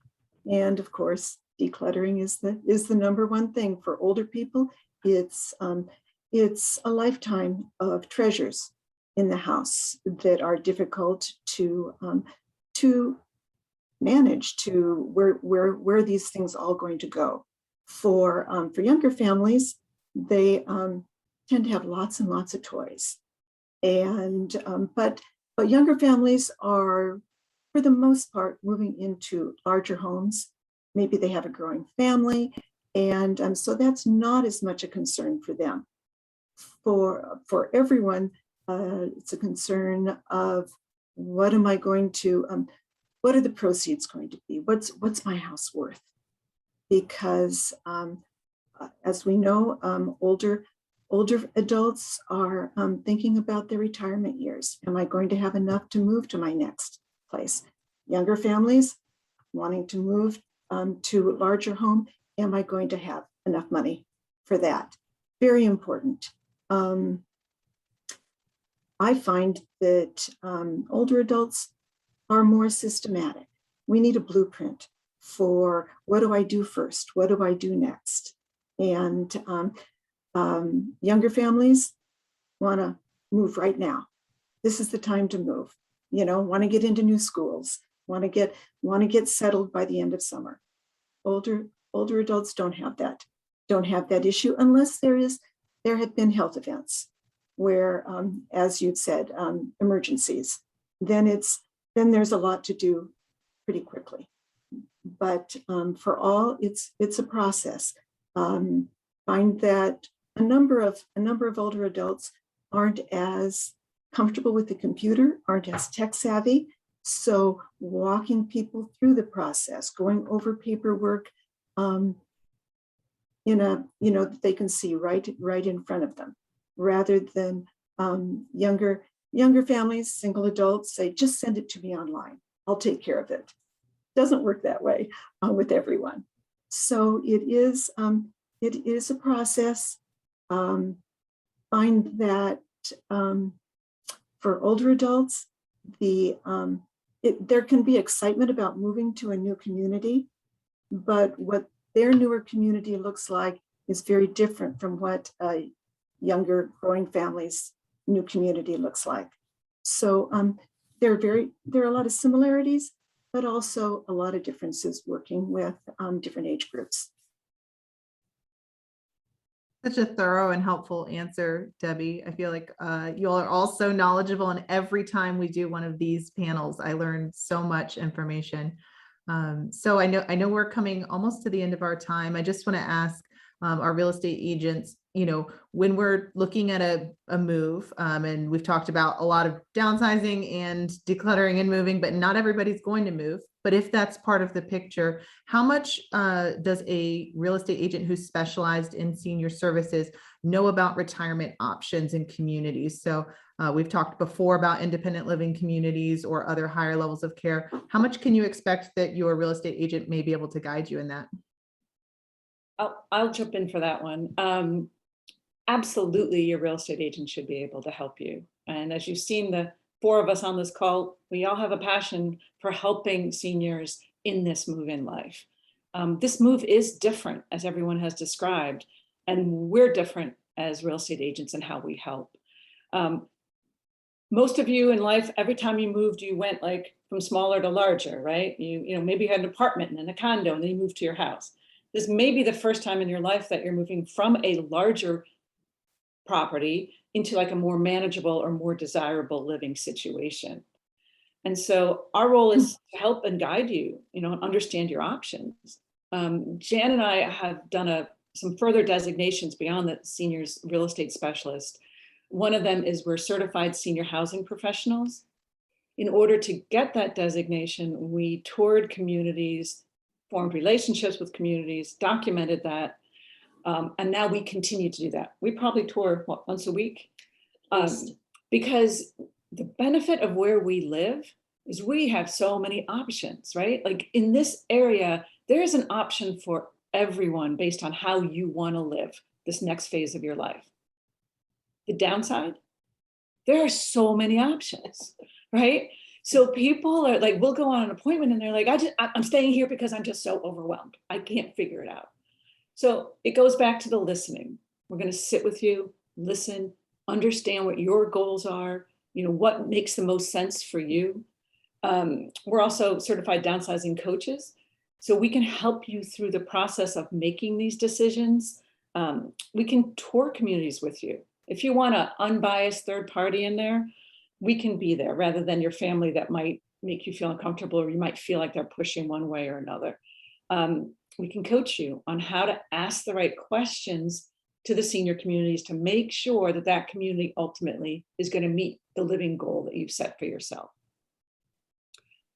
And of course, decluttering is the number one thing for older people it's a lifetime of treasures in the house that are difficult to manage, to where these things all going to go. For younger families, they tend to have lots and lots of toys, and but younger families are, for the most part, moving into larger homes. Maybe they have a growing family, and so that's not as much a concern for them. For everyone, it's a concern of what am I going to, what are the proceeds going to be? What's my house worth? Because as we know, older adults are thinking about their retirement years. Am I going to have enough to move to my next place? Younger families wanting to move to a larger home. Am I going to have enough money for that? Very important. I find that older adults are more systematic. We need a blueprint for what do I do first? What do I do next? And younger families want to move right now. This is the time to move. You know, want to get into new schools. Want to get settled by the end of summer. Older adults don't have that issue unless there have been health events where, as you'd said, emergencies. Then there's a lot to do pretty quickly. But for all, it's a process. Find that a number of older adults aren't as comfortable with the computer, aren't as tech savvy. So walking people through the process, going over paperwork, that they can see right in front of them, rather than younger families, single adults say, just send it to me online. I'll take care of it. Doesn't work that way with everyone. So it is a process. Find that for older adults, there can be excitement about moving to a new community, but what their newer community looks like is very different from what a younger growing family's new community looks like. So there are a lot of similarities, but also a lot of differences working with different age groups. Such a thorough and helpful answer, Debbie. I feel like you all are all so knowledgeable, and every time we do one of these panels, I learn so much information. So I know we're coming almost to the end of our time. I just want to ask our real estate agents, when we're looking at a move, and we've talked about a lot of downsizing and decluttering and moving, but not everybody's going to move. But if that's part of the picture, how much does a real estate agent who's specialized in senior services know about retirement options in communities? So we've talked before about independent living communities or other higher levels of care. How much can you expect that your real estate agent may be able to guide you in that? I'll jump in for that one. Absolutely, your real estate agent should be able to help you. And as you've seen, the four of us on this call, we all have a passion for helping seniors in this move in life. This move is different, as everyone has described, and we're different as real estate agents in how we help. Most of you in life, every time you moved, you went like from smaller to larger, right? Maybe you had an apartment and then a condo, and then you moved to your house. This may be the first time in your life that you're moving from a larger property into like a more manageable or more desirable living situation. And so our role is to help and guide you, and understand your options. Jan and I have done some further designations beyond the seniors real estate specialist. One of them is we're certified senior housing professionals. In order to get that designation, we toured communities, formed relationships with communities, documented that, and now we continue to do that. We probably tour, once a week? Because the benefit of where we live is we have so many options, right? Like in this area, there's an option for everyone based on how you want to live this next phase of your life. The downside, there are so many options, right? So people are like, we'll go on an appointment and they're like, I'm staying here because I'm just so overwhelmed. I can't figure it out. So it goes back to the listening. We're going to sit with you, listen, understand what your goals are, what makes the most sense for you. We're also certified downsizing coaches, so we can help you through the process of making these decisions. We can tour communities with you. If you want an unbiased third party in there, we can be there rather than your family that might make you feel uncomfortable, or you might feel like they're pushing one way or another. We can coach you on how to ask the right questions to the senior communities to make sure that that community ultimately is going to meet the living goal that you've set for yourself.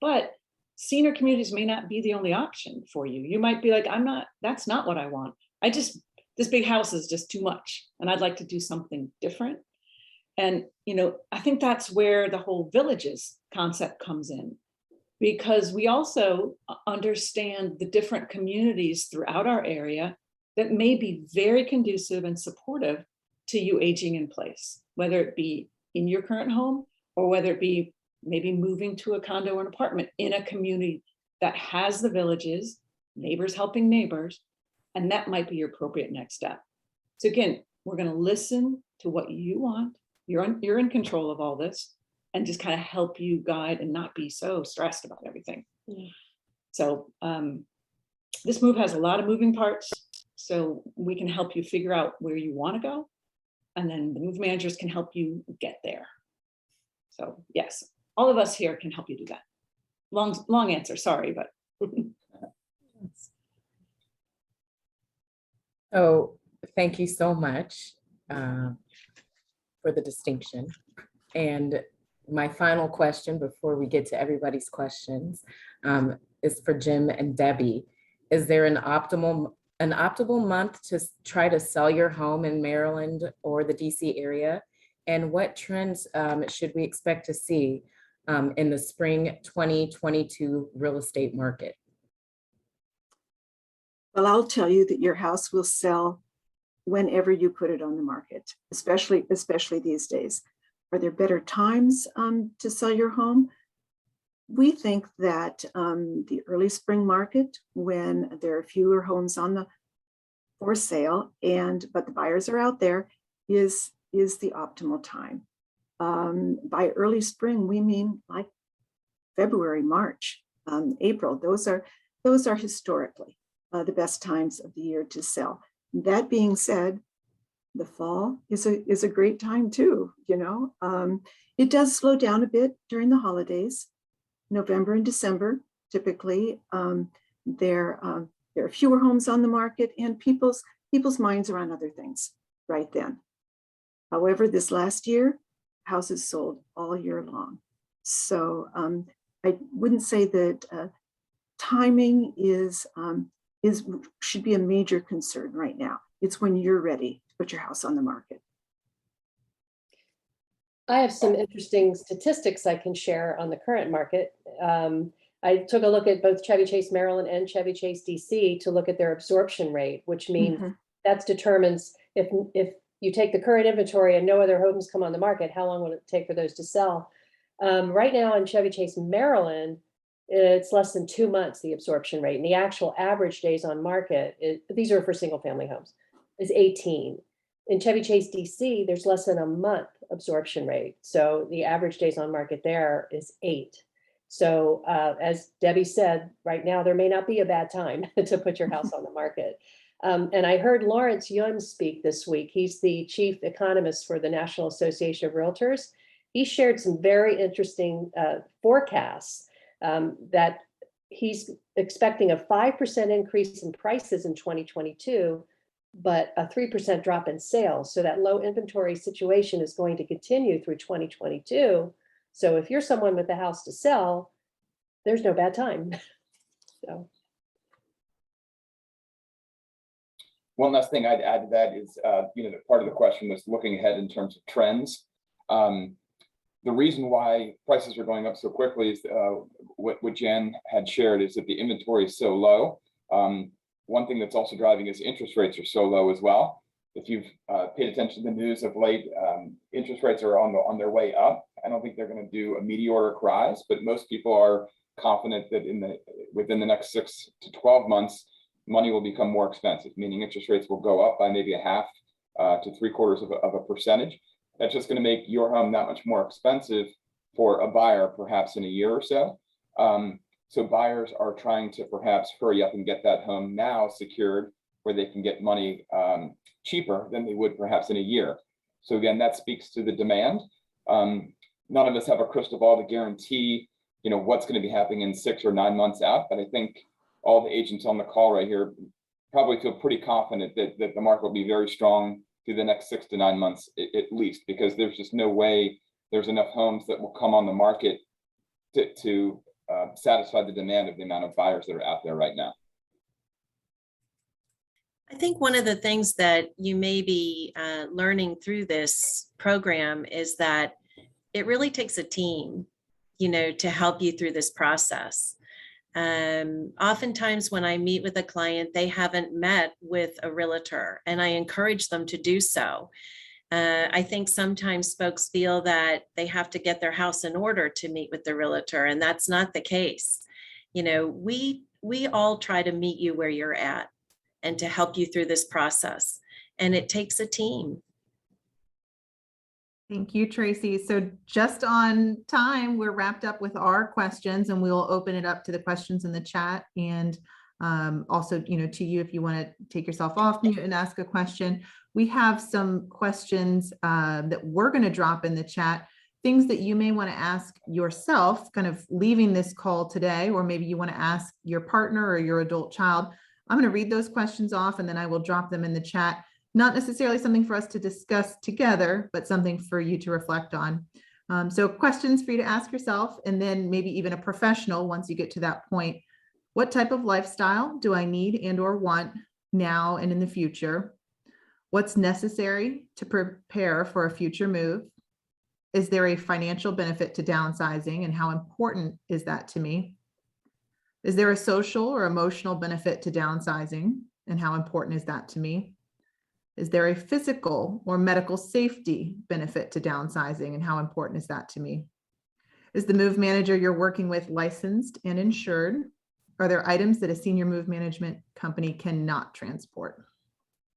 But senior communities may not be the only option for you. You might be like, that's not what I want. This big house is just too much, and I'd like to do something different. And, I think that's where the whole villages concept comes in, because we also understand the different communities throughout our area that may be very conducive and supportive to you aging in place, whether it be in your current home or whether it be maybe moving to a condo or an apartment in a community that has the villages, neighbors helping neighbors, and that might be your appropriate next step. So again, we're going to listen to what you want. You're in control of all this, and just kind of help you guide and not be so stressed about everything. Yeah. So this move has a lot of moving parts, so we can help you figure out where you want to go, and then the move managers can help you get there. So yes, all of us here can help you do that. Long answer, sorry, but. So thank you so much for the distinction. And my final question before we get to everybody's questions is for Jim and Debbie. Is there an optimal month to try to sell your home in Maryland or the DC area? And what trends should we expect to see in the spring 2022 real estate market? Well, I'll tell you that your house will sell whenever you put it on the market, especially these days. Are there better times to sell your home? We think that the early spring market, when there are fewer homes for sale, but the buyers are out there, is the optimal time. By early spring, we mean like February, March, April. Those are historically the best times of the year to sell. That being said, the fall is a great time too. It does slow down a bit during the holidays. November and December, typically, there are fewer homes on the market, and people's minds are on other things right then. However, this last year, houses sold all year long. So I wouldn't say that timing should be a major concern right now. It's when you're ready to put your house on the market. I have some interesting statistics I can share on the current market. I took a look at both Chevy Chase Maryland and Chevy Chase DC to look at their absorption rate, which means that determines if you take the current inventory and no other homes come on the market, how long will it take for those to sell? Right now in Chevy Chase Maryland, it's less than 2 months, the absorption rate, and the actual average days on market, these are for single family homes, is 18. In Chevy Chase DC, there's less than a month absorption rate. So the average days on market there is 8. So as Debbie said, right now, there may not be a bad time to put your house on the market. And I heard Lawrence Yun speak this week. He's the chief economist for the National Association of Realtors. He shared some very interesting forecasts that he's expecting a 5% increase in prices in 2022, but a 3% drop in sales. So that low inventory situation is going to continue through 2022. So if you're someone with a house to sell, there's no bad time. So. One last thing I'd add to that is, part of the question was looking ahead in terms of trends. The reason why prices are going up so quickly is what Jan had shared is that the inventory is so low. One thing that's also driving is interest rates are so low as well. If you've paid attention to the news of late, interest rates are on their way up. I don't think they're going to do a meteoric rise, but most people are confident that within the next 6 to 12 months, money will become more expensive, meaning interest rates will go up by maybe a half to 0.75%. That's just going to make your home that much more expensive for a buyer, perhaps in a year or so. So buyers are trying to perhaps hurry up and get that home now secured, where they can get money cheaper than they would perhaps in a year. So again, that speaks to the demand. None of us have a crystal ball to guarantee, what's going to be happening in 6 or 9 months out. But I think all the agents on the call right here probably feel pretty confident that the market will be very strong through the next 6 to 9 months at least, because there's just no way there's enough homes that will come on the market to satisfy the demand of the amount of buyers that are out there right now. I think one of the things that you may be learning through this program is that it really takes a team, to help you through this process. Oftentimes when I meet with a client, they haven't met with a realtor, and I encourage them to do so. I think sometimes folks feel that they have to get their house in order to meet with the realtor, and that's not the case. We all try to meet you where you're at and to help you through this process, and it takes a team. Thank you, Tracy. So just on time, we're wrapped up with our questions, and we'll open it up to the questions in the chat, and also, to you if you want to take yourself off mute and ask a question. We have some questions that we're going to drop in the chat, things that you may want to ask yourself, kind of leaving this call today, or maybe you want to ask your partner or your adult child. I'm going to read those questions off, and then I will drop them in the chat. Not necessarily something for us to discuss together, but something for you to reflect on. So questions for you to ask yourself, and then maybe even a professional once you get to that point. What type of lifestyle do I need and or want now and in the future? What's necessary to prepare for a future move? Is there a financial benefit to downsizing, and how important is that to me? Is there a social or emotional benefit to downsizing, and how important is that to me? Is there a physical or medical safety benefit to downsizing, and how important is that to me? Is the move manager you're working with licensed and insured? Are there items that a senior move management company cannot transport?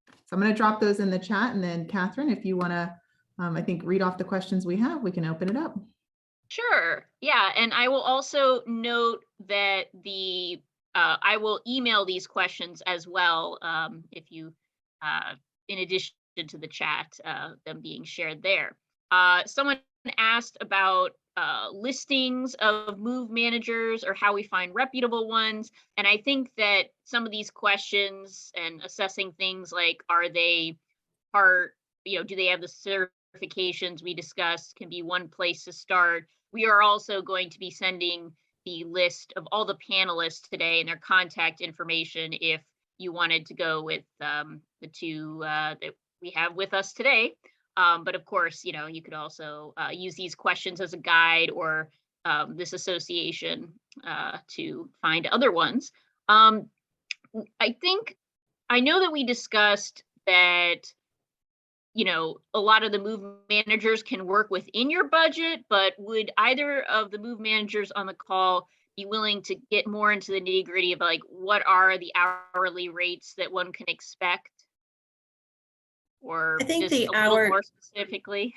So I'm going to drop those in the chat, and then Catherine, if you want to, I think, read off the questions we have, we can open it up. Sure. Yeah. And I will also note that I will email these questions as well, if you, in addition to the chat, them being shared there. Someone asked about listings of move managers or how we find reputable ones. And I think that some of these questions and assessing things like, are they do they have the certifications we discussed, can be one place to start. We are also going to be sending the list of all the panelists today and their contact information if you wanted to go with the two that we have with us today. But of course, you could also use these questions as a guide, or this association to find other ones. I know that we discussed that, a lot of the move managers can work within your budget, but would either of the move managers on the call be willing to get more into the nitty-gritty of like, what are the hourly rates that one can expect? Or I think just the a little more specifically?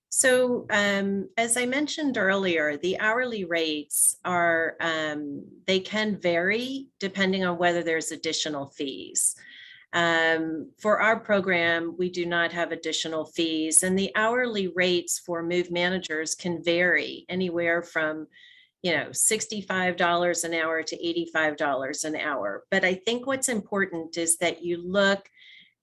So as I mentioned earlier, the hourly rates are, they can vary depending on whether there's additional fees. For our program, we do not have additional fees, and the hourly rates for move managers can vary anywhere from $65 an hour to $85 an hour. But I think what's important is that you look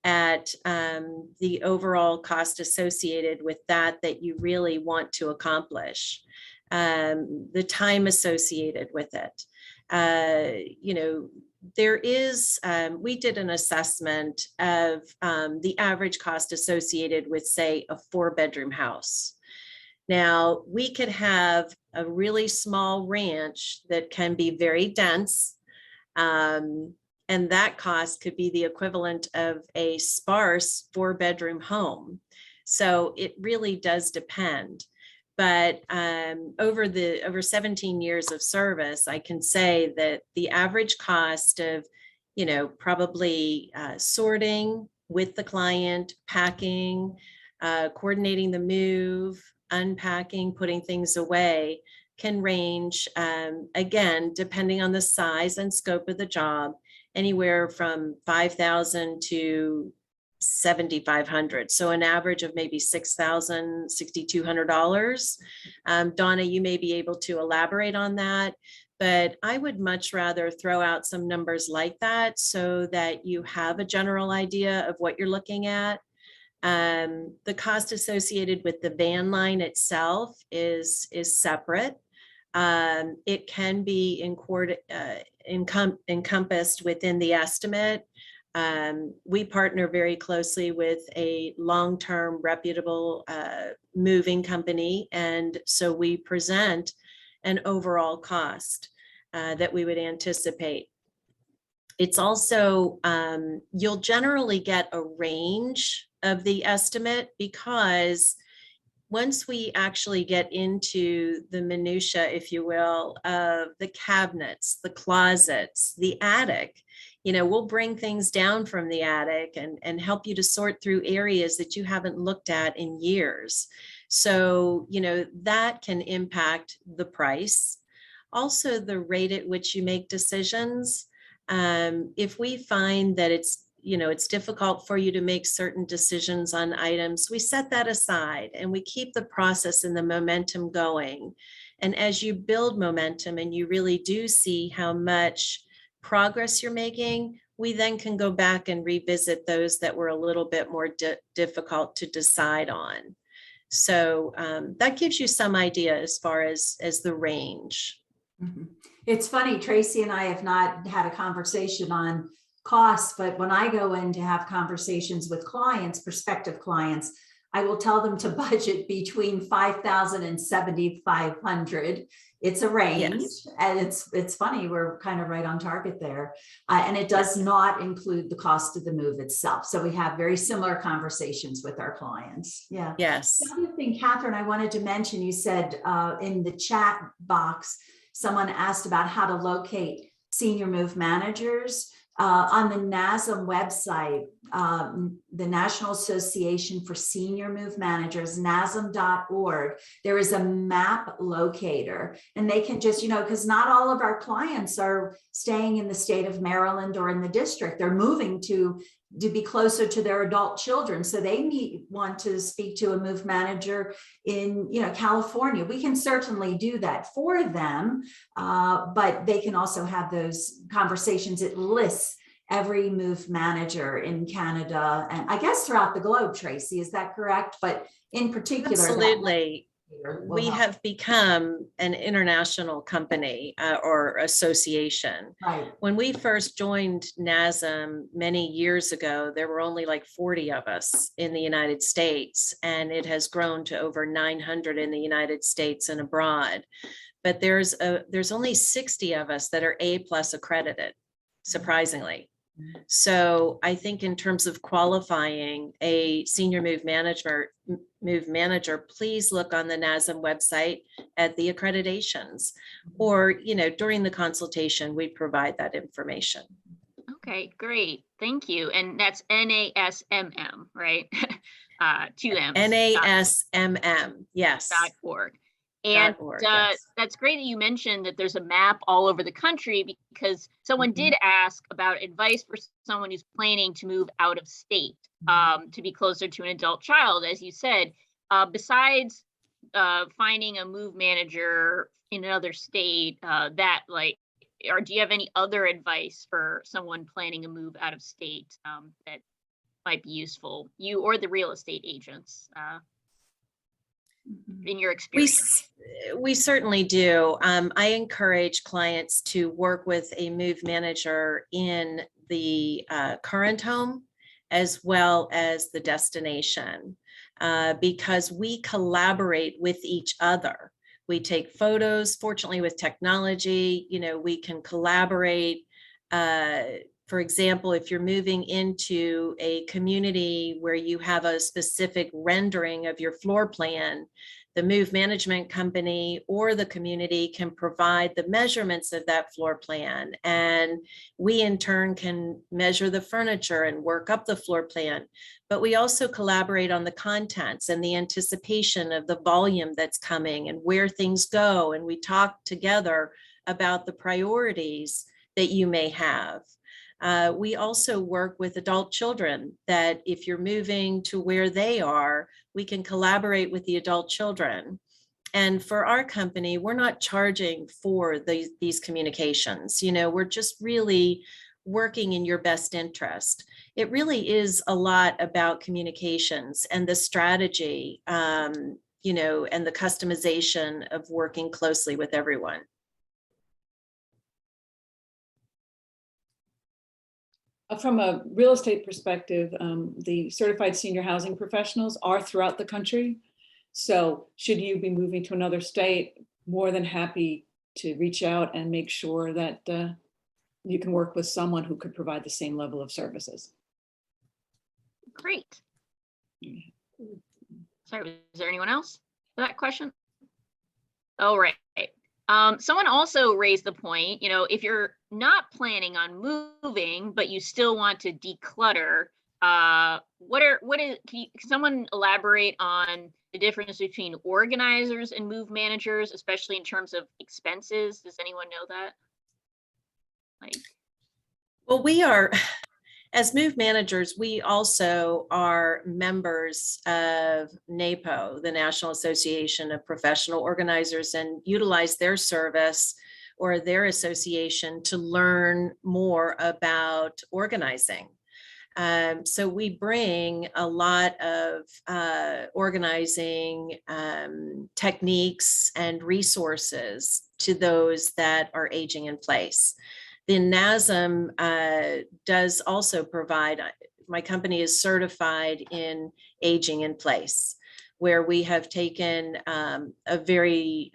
at the overall cost associated with that you really want to accomplish, the time associated with it. There is, we did an assessment of the average cost associated with, say, a 4-bedroom house. Now, we could have a really small ranch that can be very dense, and that cost could be the equivalent of a sparse 4-bedroom home. So it really does depend. But over 17 years of service, I can say that the average cost of, probably sorting with the client, packing, coordinating the move, unpacking, putting things away can range, again, depending on the size and scope of the job, anywhere from $5,000 to $7,500. So an average of maybe $6,000, $6,200. Donna, you may be able to elaborate on that, but I would much rather throw out some numbers like that so that you have a general idea of what you're looking at. The cost associated with the van line itself is separate. It can be encompassed within the estimate. We partner very closely with a long-term reputable moving company, and so we present an overall cost that we would anticipate. It's also, you'll generally get a range of the estimate because once we actually get into the minutia, if you will, of the cabinets, the closets, the attic, we'll bring things down from the attic and help you to sort through areas that you haven't looked at in years. So, that can impact the price. Also, the rate at which you make decisions. If we find that it's difficult for you to make certain decisions on items, we set that aside and we keep the process and the momentum going. And as you build momentum and you really do see how much progress you're making, we then can go back and revisit those that were a little bit more difficult to decide on. So that gives you some idea as far as the range. Mm-hmm. It's funny, Tracy and I have not had a conversation on costs, but when I go in to have conversations with clients, prospective clients, I will tell them to budget between $5,000 and $7,500. It's a range, yes. And it's funny, we're kind of right on target there. And it does not include the cost of the move itself. So we have very similar conversations with our clients. Yeah. Yes. The other thing, Catherine, I wanted to mention, you said in the chat box, someone asked about how to locate senior move managers. On the NASM website, the National Association for Senior Move Managers, NASM.org, there is a map locator, and they can just, because not all of our clients are staying in the state of Maryland or in the district. They're moving to be closer to their adult children. So they want to speak to a move manager in, California. We can certainly do that for them, but they can also have those conversations. It lists every move manager in Canada and I guess throughout the globe, Tracy, is that correct? But in particular, absolutely. We have become an international company or association. Right. When we first joined NASM many years ago, there were only like 40 of us in the United States, and it has grown to over 900 in the United States and abroad. But there's only 60 of us that are A+ accredited, surprisingly. So I think in terms of qualifying a senior move manager, please look on the NASM website at the accreditations, or, during the consultation, we provide that information. Okay, great. Thank you. And that's NASMM, right? 2 M's. NASMM, yes. .org. And yes. That's great that you mentioned that there's a map all over the country, because someone did ask about advice for someone who's planning to move out of state to be closer to an adult child. As you said, besides finding a move manager in another state, or do you have any other advice for someone planning a move out of state that might be useful, you or the real estate agents? In your experience? We certainly do. I encourage clients to work with a move manager in the current home as well as the destination, because we collaborate with each other. We take photos. Fortunately, with technology, we can collaborate. For example, if you're moving into a community where you have a specific rendering of your floor plan, The move management company or the community can provide the measurements of that floor plan. And we in turn can measure the furniture and work up the floor plan. But we also collaborate on the contents and the anticipation of the volume that's coming and where things go. And we talk together about the priorities that you may have. We also work with adult children that if you're moving to where they are, we can collaborate with the adult children. And for our company, we're not charging for these communications. You know, we're just really working in your best interest. It really is a lot about communications and the strategy, you know, and the customization of working closely with everyone. From a real estate perspective, the certified senior housing professionals are throughout the country. So should you be moving to another state, more than happy to reach out and make sure that you can work with someone who could provide the same level of services. Great. Sorry, is there anyone else for that question? Oh, right. Someone also raised the point, you know, if you're not planning on moving, but you still want to declutter, can someone elaborate on the difference between organizers and move managers, especially in terms of expenses? Does anyone know that? Well, we are, as move managers, we also are members of NAPO, the National Association of Professional Organizers, and utilize their service or their association to learn more about organizing. So we bring a lot of organizing techniques and resources to those that are aging in place. The NASM does also provide, my company is certified in aging in place, where we have taken a very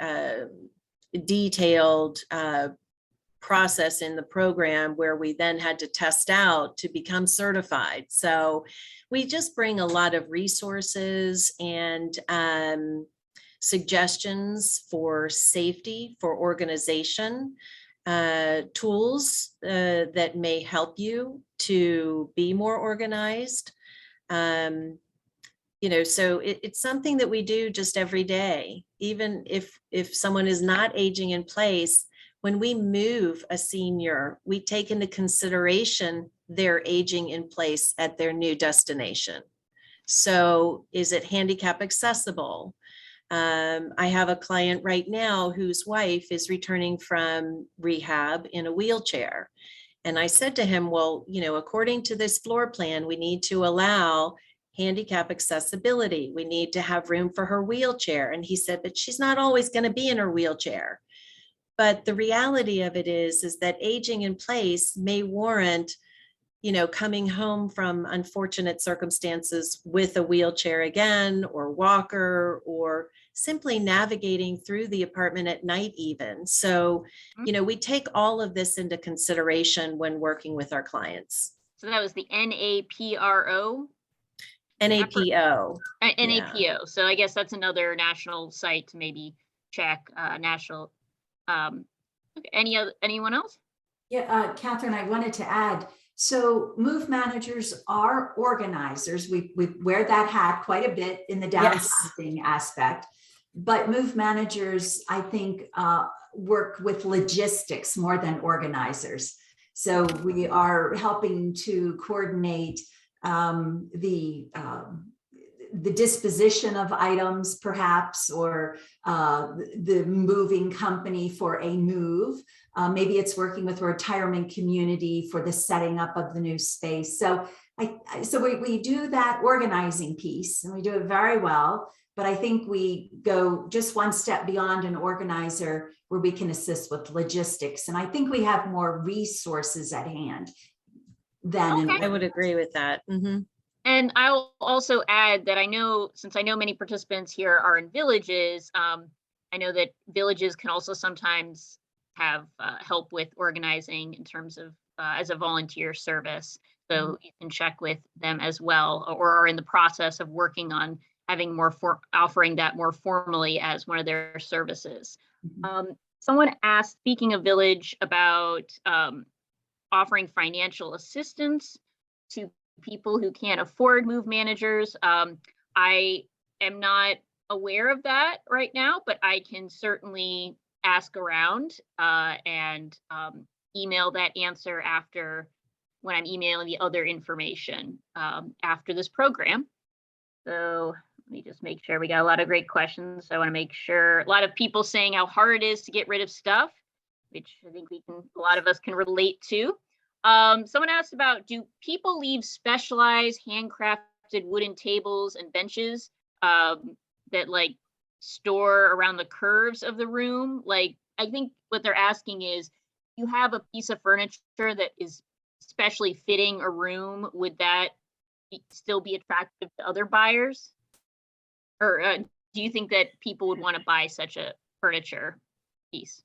detailed process in the program where we then had to test out to become certified. So we just bring a lot of resources and suggestions for safety, for organization, tools that may help you to be more organized. You know, so it's something that we do just every day. Even if someone is not aging in place, when we move a senior, we take into consideration their aging in place at their new destination. So is it handicap accessible? I have a client right now whose wife is returning from rehab in a wheelchair. And I said to him, well, you know, according to this floor plan, we need to allow handicap accessibility. We need to have room for her wheelchair. And he said, but she's not always going to be in her wheelchair. But the reality of it is that aging in place may warrant, you know, coming home from unfortunate circumstances with a wheelchair again, or walker, or simply navigating through the apartment at night even. So, you know, we take all of this into consideration when working with our clients. So that was the NAPRO? NAPO. NAPO. Yeah. So I guess that's another national site to maybe check. National. Okay. Anyone else? Yeah, Catherine, I wanted to add, so move managers are organizers. We wear that hat quite a bit in the downsizing aspect, but move managers, I think, work with logistics more than organizers. So we are helping to coordinate the disposition of items, perhaps, or the moving company for a move. Maybe it's working with a retirement community for the setting up of the new space. So we do that organizing piece, and we do it very well. But I think we go just one step beyond an organizer where we can assist with logistics. And I think we have more resources at hand than I would agree with that. Mm-hmm. And I'll also add that since I know many participants here are in villages, I know that villages can also sometimes have help with organizing in terms of as a volunteer service. So you can check with them as well, or are in the process of working on having offering that more formally as one of their services. Someone asked, speaking of Village, about offering financial assistance to people who can't afford move managers. I am not aware of that right now, but I can certainly ask around and email that answer after, when I'm emailing the other information after this program. So let me just make sure. We got a lot of great questions. So I want to make sure. A lot of people saying how hard it is to get rid of stuff, which I think a lot of us can relate to. Someone asked about, do people leave specialized handcrafted wooden tables and benches that like store around the curves of the room? Like, I think what they're asking is, you have a piece of furniture that is specially fitting a room, would that still be attractive to other buyers? Or do you think that people would want to buy such a furniture piece?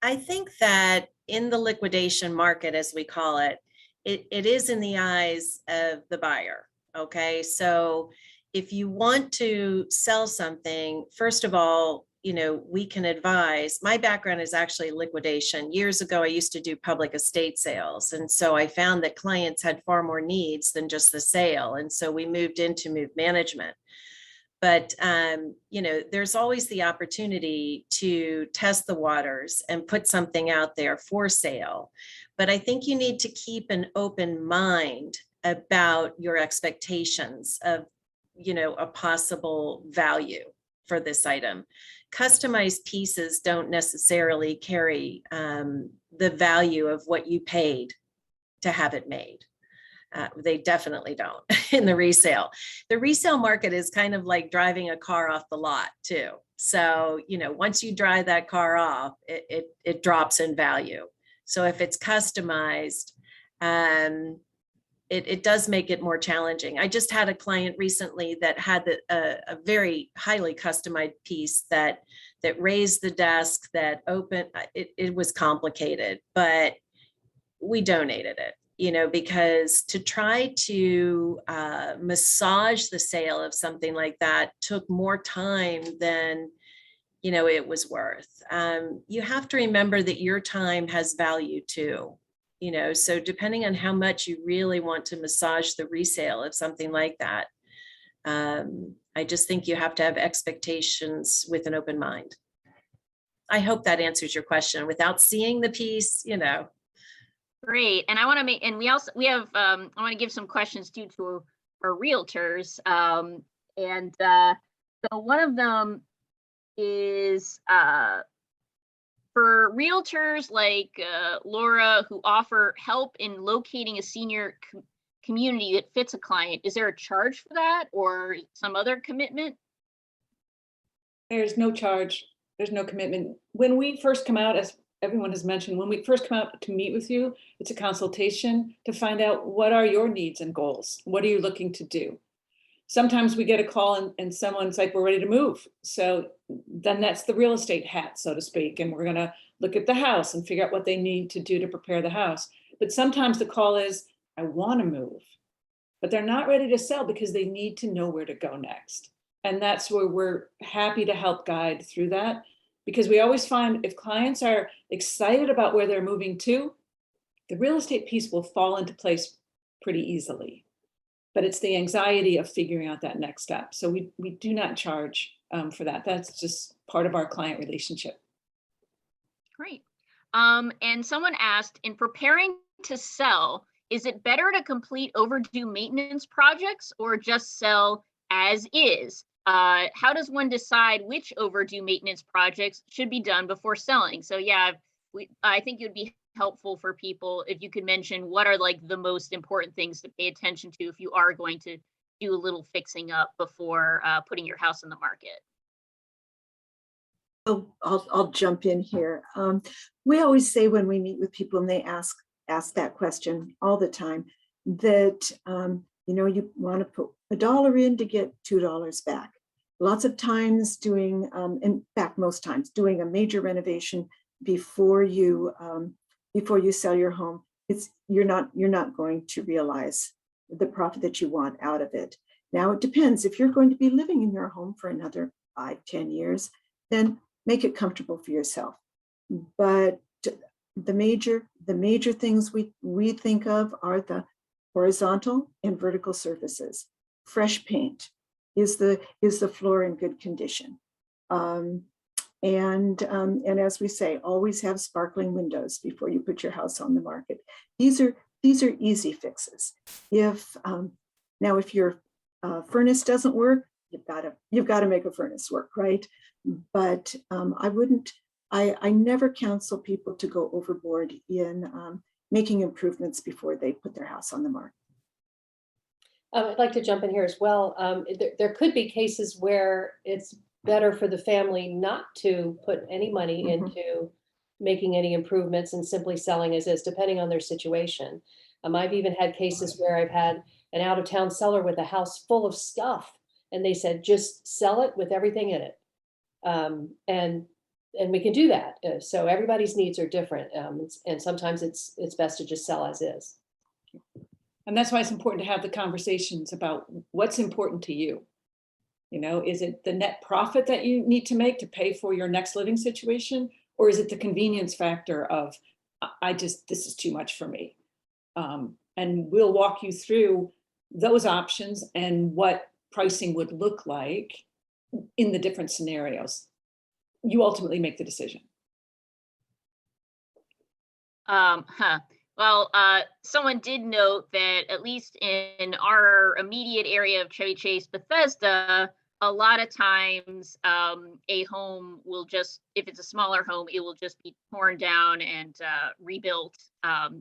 I think that in the liquidation market, as we call it, it is in the eyes of the buyer. Okay, so if you want to sell something, first of all, we can advise. My background is actually liquidation. Years ago, I used to do public estate sales. And so I found that clients had far more needs than just the sale. And so we moved into move management. But, there's always the opportunity to test the waters and put something out there for sale. But I think you need to keep an open mind about your expectations of, a possible value for this item. Customized pieces don't necessarily carry the value of what you paid to have it made. They definitely don't in the resale. The resale market is kind of like driving a car off the lot too. So, once you drive that car off, it drops in value. So if it's customized, it does make it more challenging. I just had a client recently that had a very highly customized piece that raised the desk, that opened. It was complicated, but we donated it. Because to try to massage the sale of something like that took more time than, it was worth. You have to remember that your time has value too. So depending on how much you really want to massage the resale of something like that, I just think you have to have expectations with an open mind. I hope that answers your question without seeing the piece, Great. And I want to make, and we have, I want to give some questions too to our realtors. So one of them is for realtors like Laura, who offer help in locating a senior community that fits a client. Is there a charge for that or some other commitment? There's no charge. There's no commitment. When we first come out, as everyone has mentioned, when we first come out to meet with you, it's a consultation to find out what are your needs and goals. What are you looking to do? Sometimes we get a call and someone's like, we're ready to move. So then that's the real estate hat, so to speak. And we're going to look at the house and figure out what they need to do to prepare the house. But sometimes the call is, I want to move, but they're not ready to sell because they need to know where to go next. And that's where we're happy to help guide through that. Because we always find if clients are excited about where they're moving to, the real estate piece will fall into place pretty easily. But it's the anxiety of figuring out that next step. So we do not charge for that. That's just part of our client relationship. Great. And someone asked, in preparing to sell, is it better to complete overdue maintenance projects or just sell as is? How does one decide which overdue maintenance projects should be done before selling? So yeah, I think it would be helpful for people if you could mention what are like the most important things to pay attention to if you are going to do a little fixing up before putting your house in the market. Oh, I'll jump in here. We always say when we meet with people and they ask that question all the time, that you want to put $1 in to get $2 back. Lots of times in fact, most times doing a major renovation before you sell your home, you're not going to realize the profit that you want out of it. Now it depends. If you're going to be living in your home for another 5-10 years, then make it comfortable for yourself. But the major things we think of are the horizontal and vertical surfaces. Fresh paint. Is the floor in good condition? And as we say, always have sparkling windows before you put your house on the market. These are easy fixes. If now if your furnace doesn't work, you've got to make a furnace work, right? But I never counsel people to go overboard in making improvements before they put their house on the market. I'd like to jump in here as well. There could be cases where it's better for the family not to put any money into making any improvements and simply selling as is, depending on their situation. I've even had cases where I've had an out-of-town seller with a house full of stuff, and they said, just sell it with everything in it. And we can do that. So everybody's needs are different. And sometimes it's best to just sell as is. And that's why it's important to have the conversations about what's important to you. You know, is it the net profit that you need to make to pay for your next living situation? Or is it the convenience factor of, this is too much for me? And we'll walk you through those options and what pricing would look like in the different scenarios. You ultimately make the decision. Well, someone did note that at least in our immediate area of Chevy Chase, Bethesda, a lot of times a home will just, if it's a smaller home, it will just be torn down and rebuilt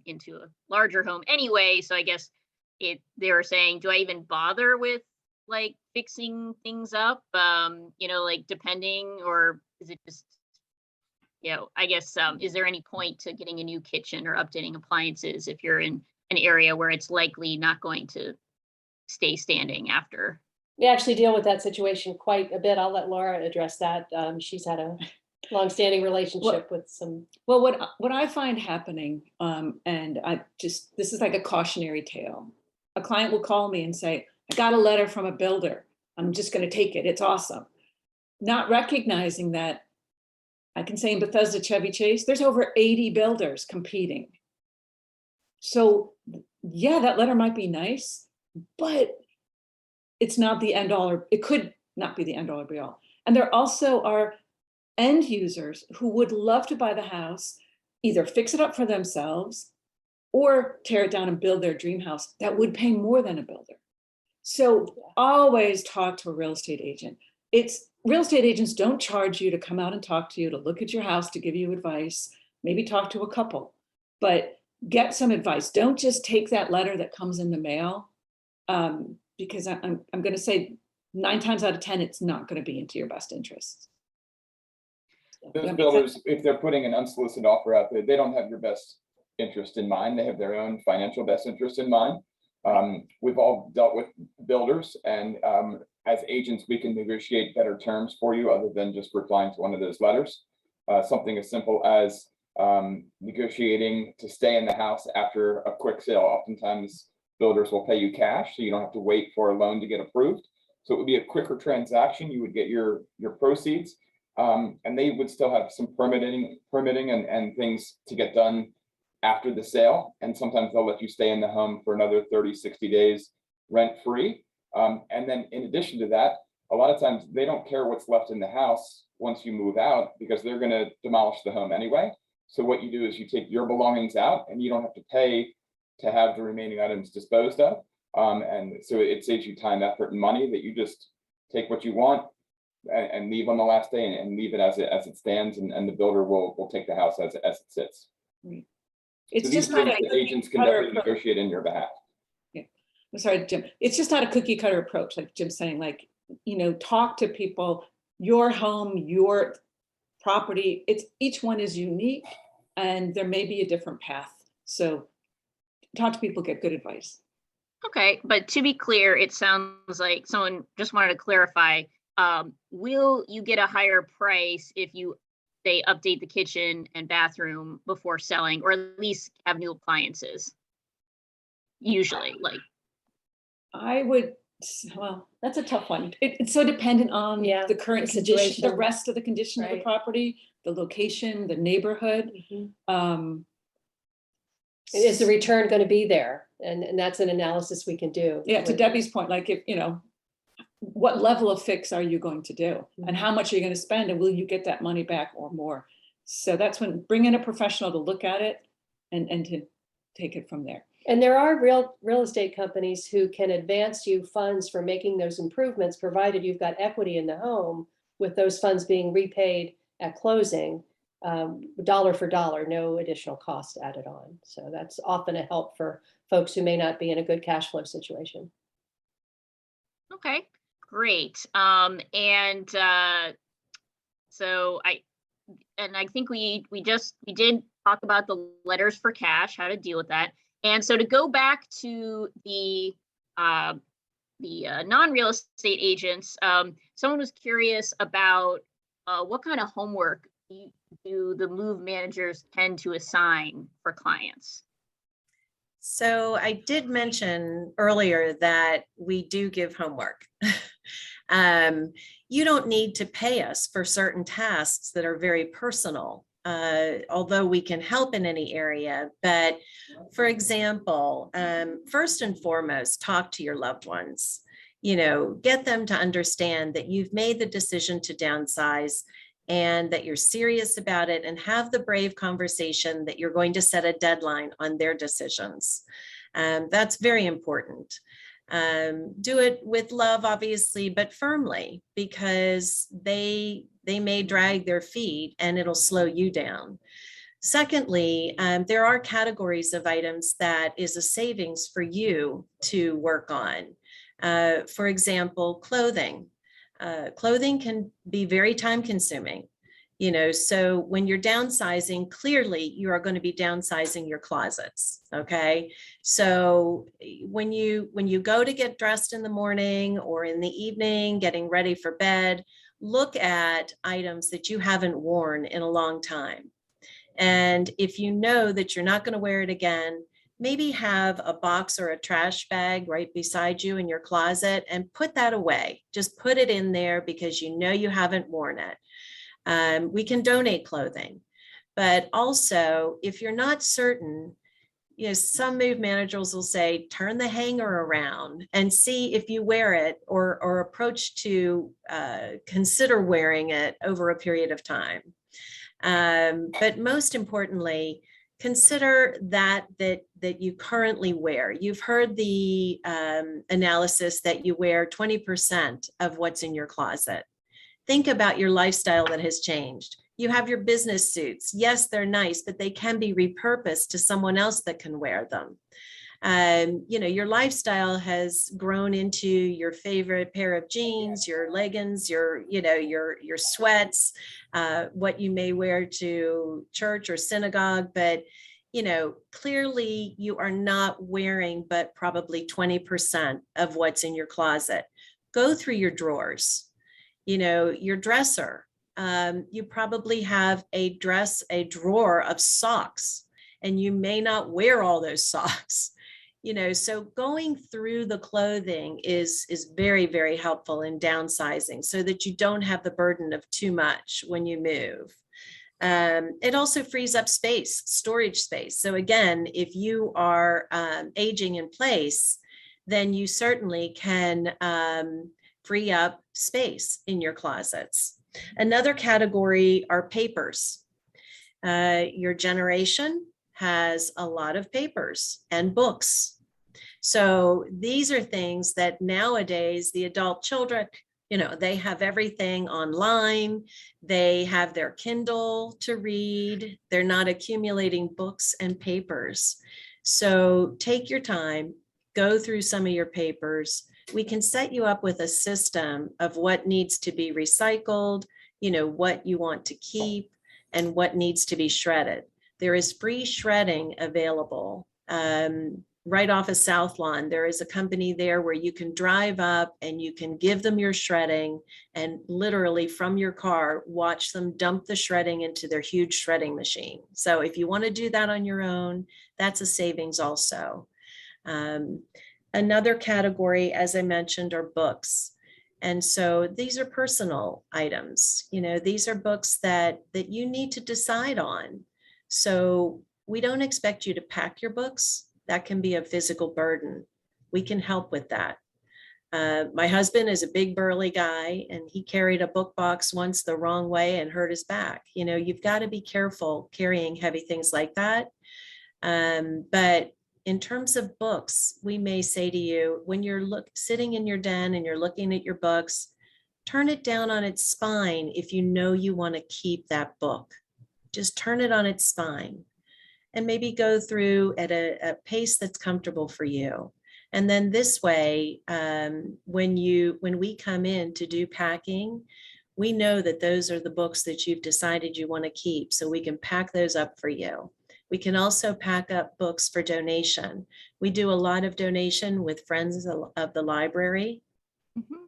into a larger home anyway. So I guess they were saying, do I even bother with like fixing things up? You know, like depending, or is it just, you know, I guess, is there any point to getting a new kitchen or updating appliances if you're in an area where it's likely not going to stay standing after? We actually deal with that situation quite a bit. I'll let Laura address that. She's had a longstanding relationship with some. Well, what I find happening, and this is like a cautionary tale. A client will call me and say, I got a letter from a builder. I'm just going to take it. It's awesome. Not recognizing that, I can say in Bethesda, Chevy Chase, there's over 80 builders competing. So yeah, that letter might be nice, but it's not the end all, or it could not be the end all or be all. And there also are end users who would love to buy the house, either fix it up for themselves or tear it down and build their dream house that would pay more than a builder. So always talk to a real estate agent. Real estate agents don't charge you to come out and talk to you, to look at your house, to give you advice, maybe talk to a couple, but get some advice. Don't just take that letter that comes in the mail, because I'm going to say 9 times out of 10, it's not going to be into your best interest. Those builders, if they're putting an unsolicited offer out there, they don't have your best interest in mind. They have their own financial best interest in mind. We've all dealt with builders, and as agents, we can negotiate better terms for you other than just replying to one of those letters. Something as simple as negotiating to stay in the house after a quick sale. Oftentimes, builders will pay you cash, so you don't have to wait for a loan to get approved. So it would be a quicker transaction. You would get your proceeds, and they would still have some permitting and things to get done after the sale. And sometimes they'll let you stay in the home for another 30, 60 days rent-free. And then in addition to that, a lot of times they don't care what's left in the house once you move out, because they're going to demolish the home anyway. So what you do is you take your belongings out and you don't have to pay to have the remaining items disposed of. And so it saves you time, effort, and money, that you just take what you want and leave on the last day and leave it as it stands, and the builder will take the house as it sits. It's so just not a agents can definitely negotiate in your behalf. Yeah. I'm sorry, Jim. It's just not a cookie cutter approach, like Jim's saying, like, you know, talk to people, your home, your property, each one is unique and there may be a different path. So talk to people, get good advice. Okay, but to be clear, it sounds like someone just wanted to clarify, will you get a higher price if they update the kitchen and bathroom before selling, or at least have new appliances? Usually, like. I would Well, that's a tough one. It's so dependent on Yeah, the current the condition, the situation. rest of the condition of the Right. property, the location, the neighborhood. Mhm. Is the return going to be there? And that's an analysis we can do. Yeah, to with- Debbie's point, like if, what level of fix are you going to do? And how much are you going to spend? And will you get that money back or more? So that's when bring in a professional to look at it and to take it from there. And there are real estate companies who can advance you funds for making those improvements, provided you've got equity in the home, with those funds being repaid at closing, dollar for dollar, no additional cost added on. So that's often a help for folks who may not be in a good cash flow situation. Okay, great. So I think we did talk about the letters for cash, how to deal with that. And so to go back to the non-real estate agents, someone was curious about what kind of homework do the move managers tend to assign for clients? So I did mention earlier that we do give homework. You don't need to pay us for certain tasks that are very personal, although we can help in any area. But for example, first and foremost, talk to your loved ones. Get them to understand that you've made the decision to downsize and that you're serious about it, and have the brave conversation that you're going to set a deadline on their decisions. That's very important. Do it with love, obviously, but firmly, because they may drag their feet and it'll slow you down. Secondly, there are categories of items that is a savings for you to work on. For example, clothing. Clothing can be very time consuming. So when you're downsizing, clearly you are going to be downsizing your closets. Okay. So when you go to get dressed in the morning or in the evening, getting ready for bed, look at items that you haven't worn in a long time. And if you know that you're not going to wear it again, maybe have a box or a trash bag right beside you in your closet and put that away. Just put it in there because you know you haven't worn it. We can donate clothing, but also if you're not certain, some move managers will say, turn the hanger around and see if you wear it, or approach to consider wearing it over a period of time. But most importantly, consider that you currently wear. You've heard the analysis that you wear 20% of what's in your closet. Think about your lifestyle that has changed. You have your business suits. Yes, they're nice, but they can be repurposed to someone else that can wear them. Your lifestyle has grown into your favorite pair of jeans, your leggings, your sweats, what you may wear to church or synagogue, but clearly you are not wearing but probably 20% of what's in your closet. Go through your drawers, your dresser. You probably have a drawer of socks, and you may not wear all those socks. So going through the clothing is very, very helpful in downsizing, so that you don't have the burden of too much when you move. It also frees up space, storage space. So again, if you are aging in place, then you certainly can free up space in your closets. Another category are papers. Your generation has a lot of papers and books. So these are things that nowadays the adult children, they have everything online. They have their Kindle to read. They're not accumulating books and papers. So take your time, go through some of your papers. We can set you up with a system of what needs to be recycled, what you want to keep, and what needs to be shredded. There is free shredding available. Right off of South Lawn, there is a company there where you can drive up and you can give them your shredding, and literally from your car, watch them dump the shredding into their huge shredding machine. So if you want to do that on your own, that's a savings also. Another category, as I mentioned, are books. And so these are personal items. You know, these are books that you need to decide on. So we don't expect you to pack your books. That can be a physical burden. We can help with that. My husband is a big burly guy, and he carried a book box once the wrong way and hurt his back. You know, you've got to be careful carrying heavy things like that. But in terms of books, we may say to you, when you're sitting in your den and you're looking at your books, turn it down on its spine if you know you want to keep that book. Just turn it on its spine and maybe go through at a pace that's comfortable for you. And then this way, when we come in to do packing, we know that those are the books that you've decided you want to keep, so we can pack those up for you. We can also pack up books for donation. We do a lot of donation with Friends of the Library,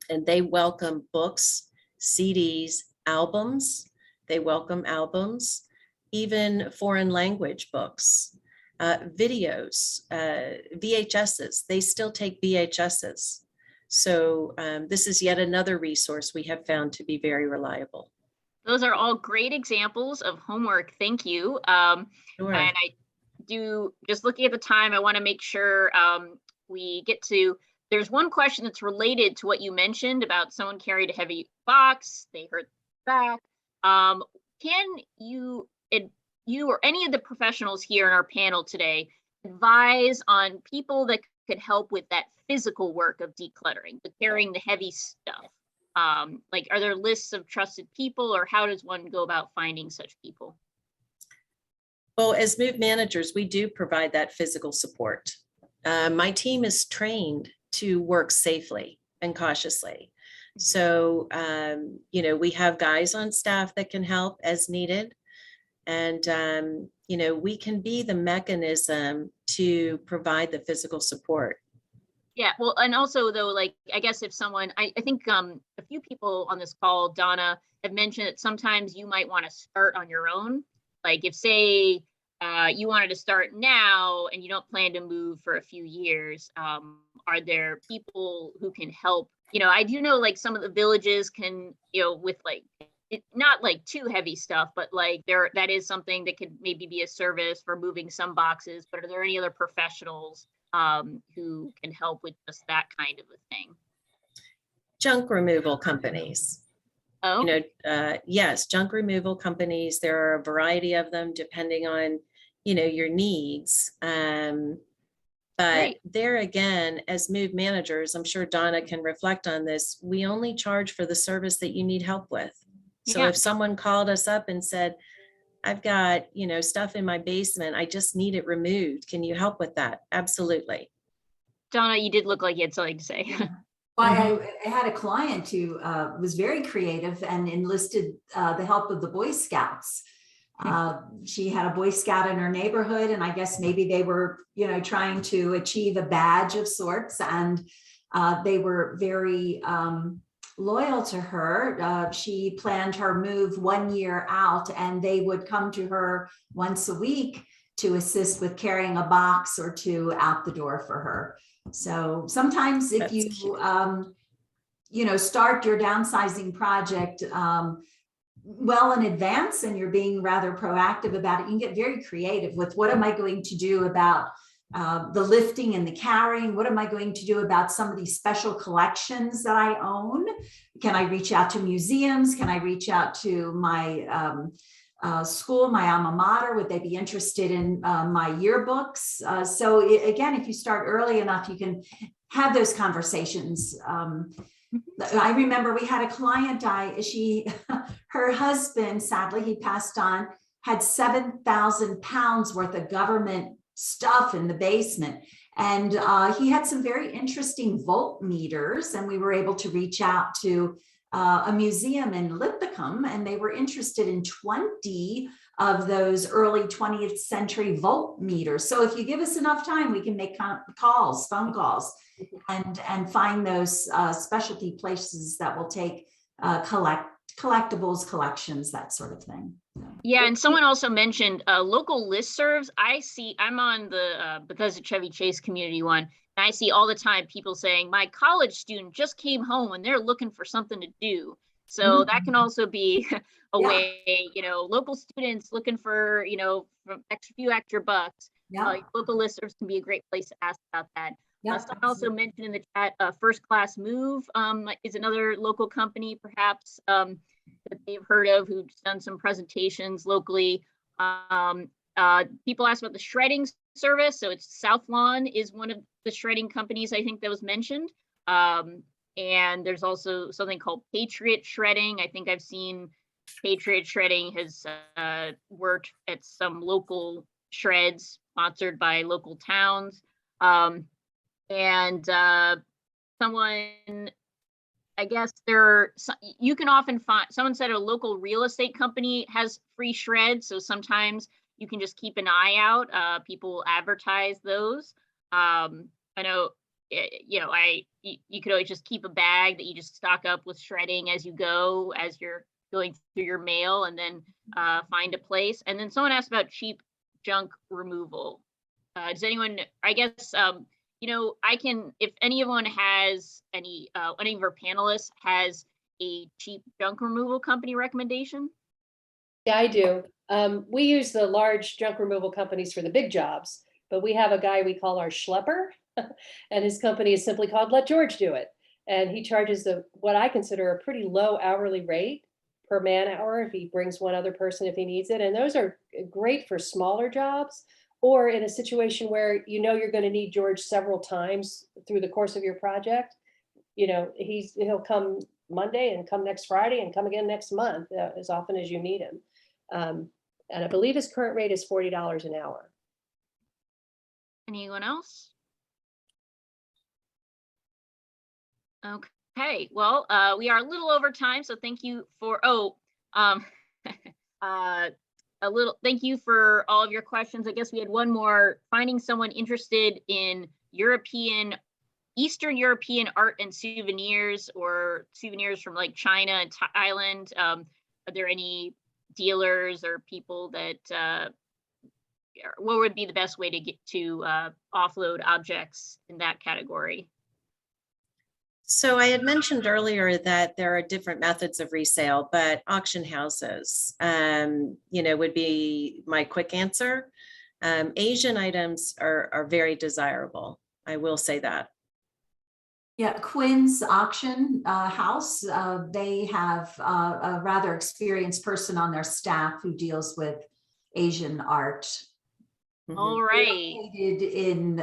and they welcome books, CDs, albums. They welcome albums, even foreign language books. Videos, VHSs, they still take VHSs. So this is yet another resource we have found to be very reliable. Those are all great examples of homework. Thank you. Sure. And I do, just looking at the time, I want to make sure we get to, there's one question that's related to what you mentioned about someone carried a heavy box, they hurt their back. Can you or any of the professionals here in our panel today advise on people that could help with that physical work of decluttering, the carrying the heavy stuff? Like, are there lists of trusted people, or how does one go about finding such people? Well, as move managers, we do provide that physical support. My team is trained to work safely and cautiously. So, you know, we have guys on staff that can help as needed. And, you know, we can be the mechanism to provide the physical support. Yeah, well, and also though, like, I guess if someone, I think a few people on this call, Donna, have mentioned that sometimes you might want to start on your own. Like if say you wanted to start now and you don't plan to move for a few years, are there people who can help? You know, I do know like some of the villages can, you know, with like, not like too heavy stuff, but like that is something that could maybe be a service for moving some boxes. But are there any other professionals who can help with just that kind of a thing? Junk removal companies. Oh, you know, yes, junk removal companies. There are a variety of them depending on, you know, your needs. But right. There again, as move managers, I'm sure Donna can reflect on this. We only charge for the service that you need help with. So Yeah. if someone called us up and said, I've got, you know, stuff in my basement, I just need it removed, can you help with that? Absolutely. Donna, you did look like you had something to say. Well, I had a client who was very creative and enlisted the help of the Boy Scouts. She had a Boy Scout in her neighborhood, and I guess maybe they were, you know, trying to achieve a badge of sorts, and they were very loyal to her. She planned her move 1 year out, and they would come to her once a week to assist with carrying a box or two out the door for her. So sometimes if That's you, cute. you know, start your downsizing project well in advance and you're being rather proactive about it, you can get very creative with what am I going to do about the lifting and the carrying? What am I going to do about some of these special collections that I own? Can I reach out to museums? Can I reach out to my school, my alma mater? Would they be interested in my yearbooks? Again, if you start early enough, you can have those conversations. I remember we had a client her husband, sadly, he passed on, had 7,000 pounds worth of government stuff in the basement. And he had some very interesting voltmeters, and we were able to reach out to a museum in Linthicum, and they were interested in 20 of those early 20th century voltmeters. So if you give us enough time, we can make phone calls, and find those specialty places that will take collectibles, collections, that sort of thing. Yeah, and someone also mentioned local listservs. I'm on the Bethesda Chevy Chase community one. I see all the time people saying, my college student just came home and they're looking for something to do. So that can also be a Yeah. way, local students looking for, from few extra bucks. Yeah. Local listservs can be a great place to ask about that. Yeah, Someone also mentioned in the chat, First Class Move is another local company, perhaps, that they've heard of, who's done some presentations locally. People asked about the shredding service. So it's South Lawn is one of the shredding companies I think that was mentioned. And there's also something called Patriot Shredding. I think I've seen Patriot Shredding has worked at some local shreds sponsored by local towns. Someone, I guess you can often find, someone said a local real estate company has free shreds. So sometimes you can just keep an eye out. People advertise those. I know, you could always just keep a bag that you just stock up with shredding as you go, as you're going through your mail, and then find a place. And then someone asked about cheap junk removal. Does anyone, I guess, if anyone has any of our panelists has a cheap junk removal company recommendation? Yeah, I do. We use the large junk removal companies for the big jobs, but we have a guy we call our schlepper, and his company is simply called Let George Do It. And he charges what I consider a pretty low hourly rate per man hour if he brings one other person if he needs it. And those are great for smaller jobs, or in a situation where you're going to need George several times through the course of your project. He'll come Monday and come next Friday and come again next month, as often as you need him. And I believe his current rate is $40 an hour. Anyone else? Okay, well, we are a little over time, so thank you for, thank you for all of your questions. I guess we had one more, finding someone interested in Eastern European art and souvenirs, or souvenirs from like China and Thailand. Are there any dealers or people that, what would be the best way to get to offload objects in that category? So I had mentioned earlier that there are different methods of resale, but auction houses, would be my quick answer. Asian items are very desirable. I will say that. Yeah, Quinn's Auction House, they have a rather experienced person on their staff who deals with Asian art. All right. Located in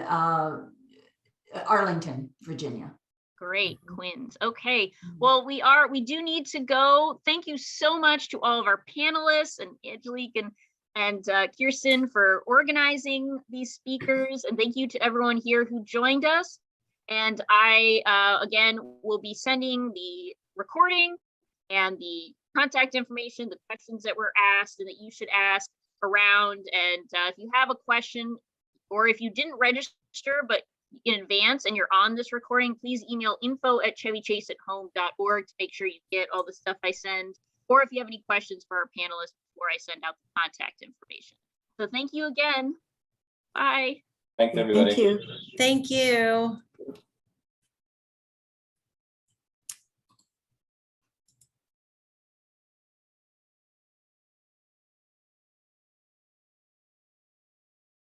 Arlington, Virginia. Great, Quinn's. Okay, well, we do need to go. Thank you so much to all of our panelists and Angelique and Kirsten for organizing these speakers. And thank you to everyone here who joined us. And I, again, will be sending the recording and the contact information, the questions that were asked and that you should ask around. And if you have a question, or if you didn't register, but in advance and you're on this recording, please email info@chevychaseathome.org to make sure you get all the stuff I send, or if you have any questions for our panelists before I send out the contact information. So thank you again. Bye. Thanks, everybody. Thank you. Thank you.